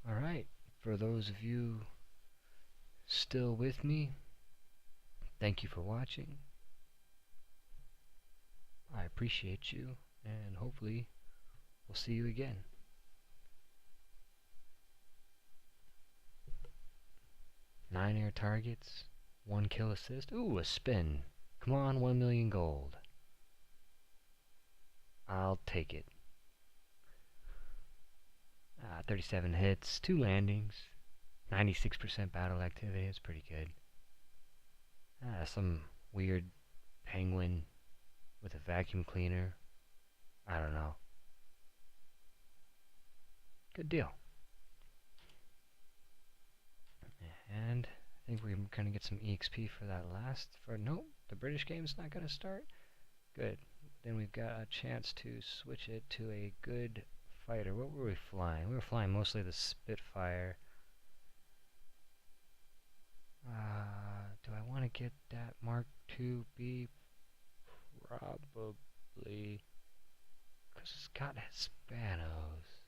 Alright, for those of you still with me, thank you for watching. I appreciate you, and hopefully we'll see you again. 9 air targets, 1 kill assist. Ooh, a spin. Come on, 1 million gold. I'll take it. 37 hits, 2 landings, 96% battle activity. That's pretty good. Some weird penguin with a vacuum cleaner. I don't know. Good deal. And I think we're gonna get some EXP for that last. Nope, the British game's not gonna start. Good. Then we've got a chance to switch it to a good fighter. What were we flying? We were flying mostly the Spitfire. Do I want to get that Mark II-B? Probably. Because it's got Hispanos.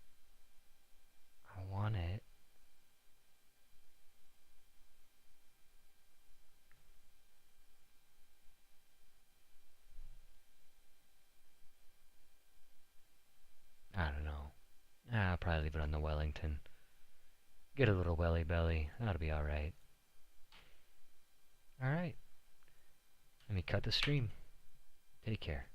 I want it. I don't know. I'll probably leave it on the Wellington. Get a little welly belly. That'll be alright. Alright. Let me cut the stream. Take care.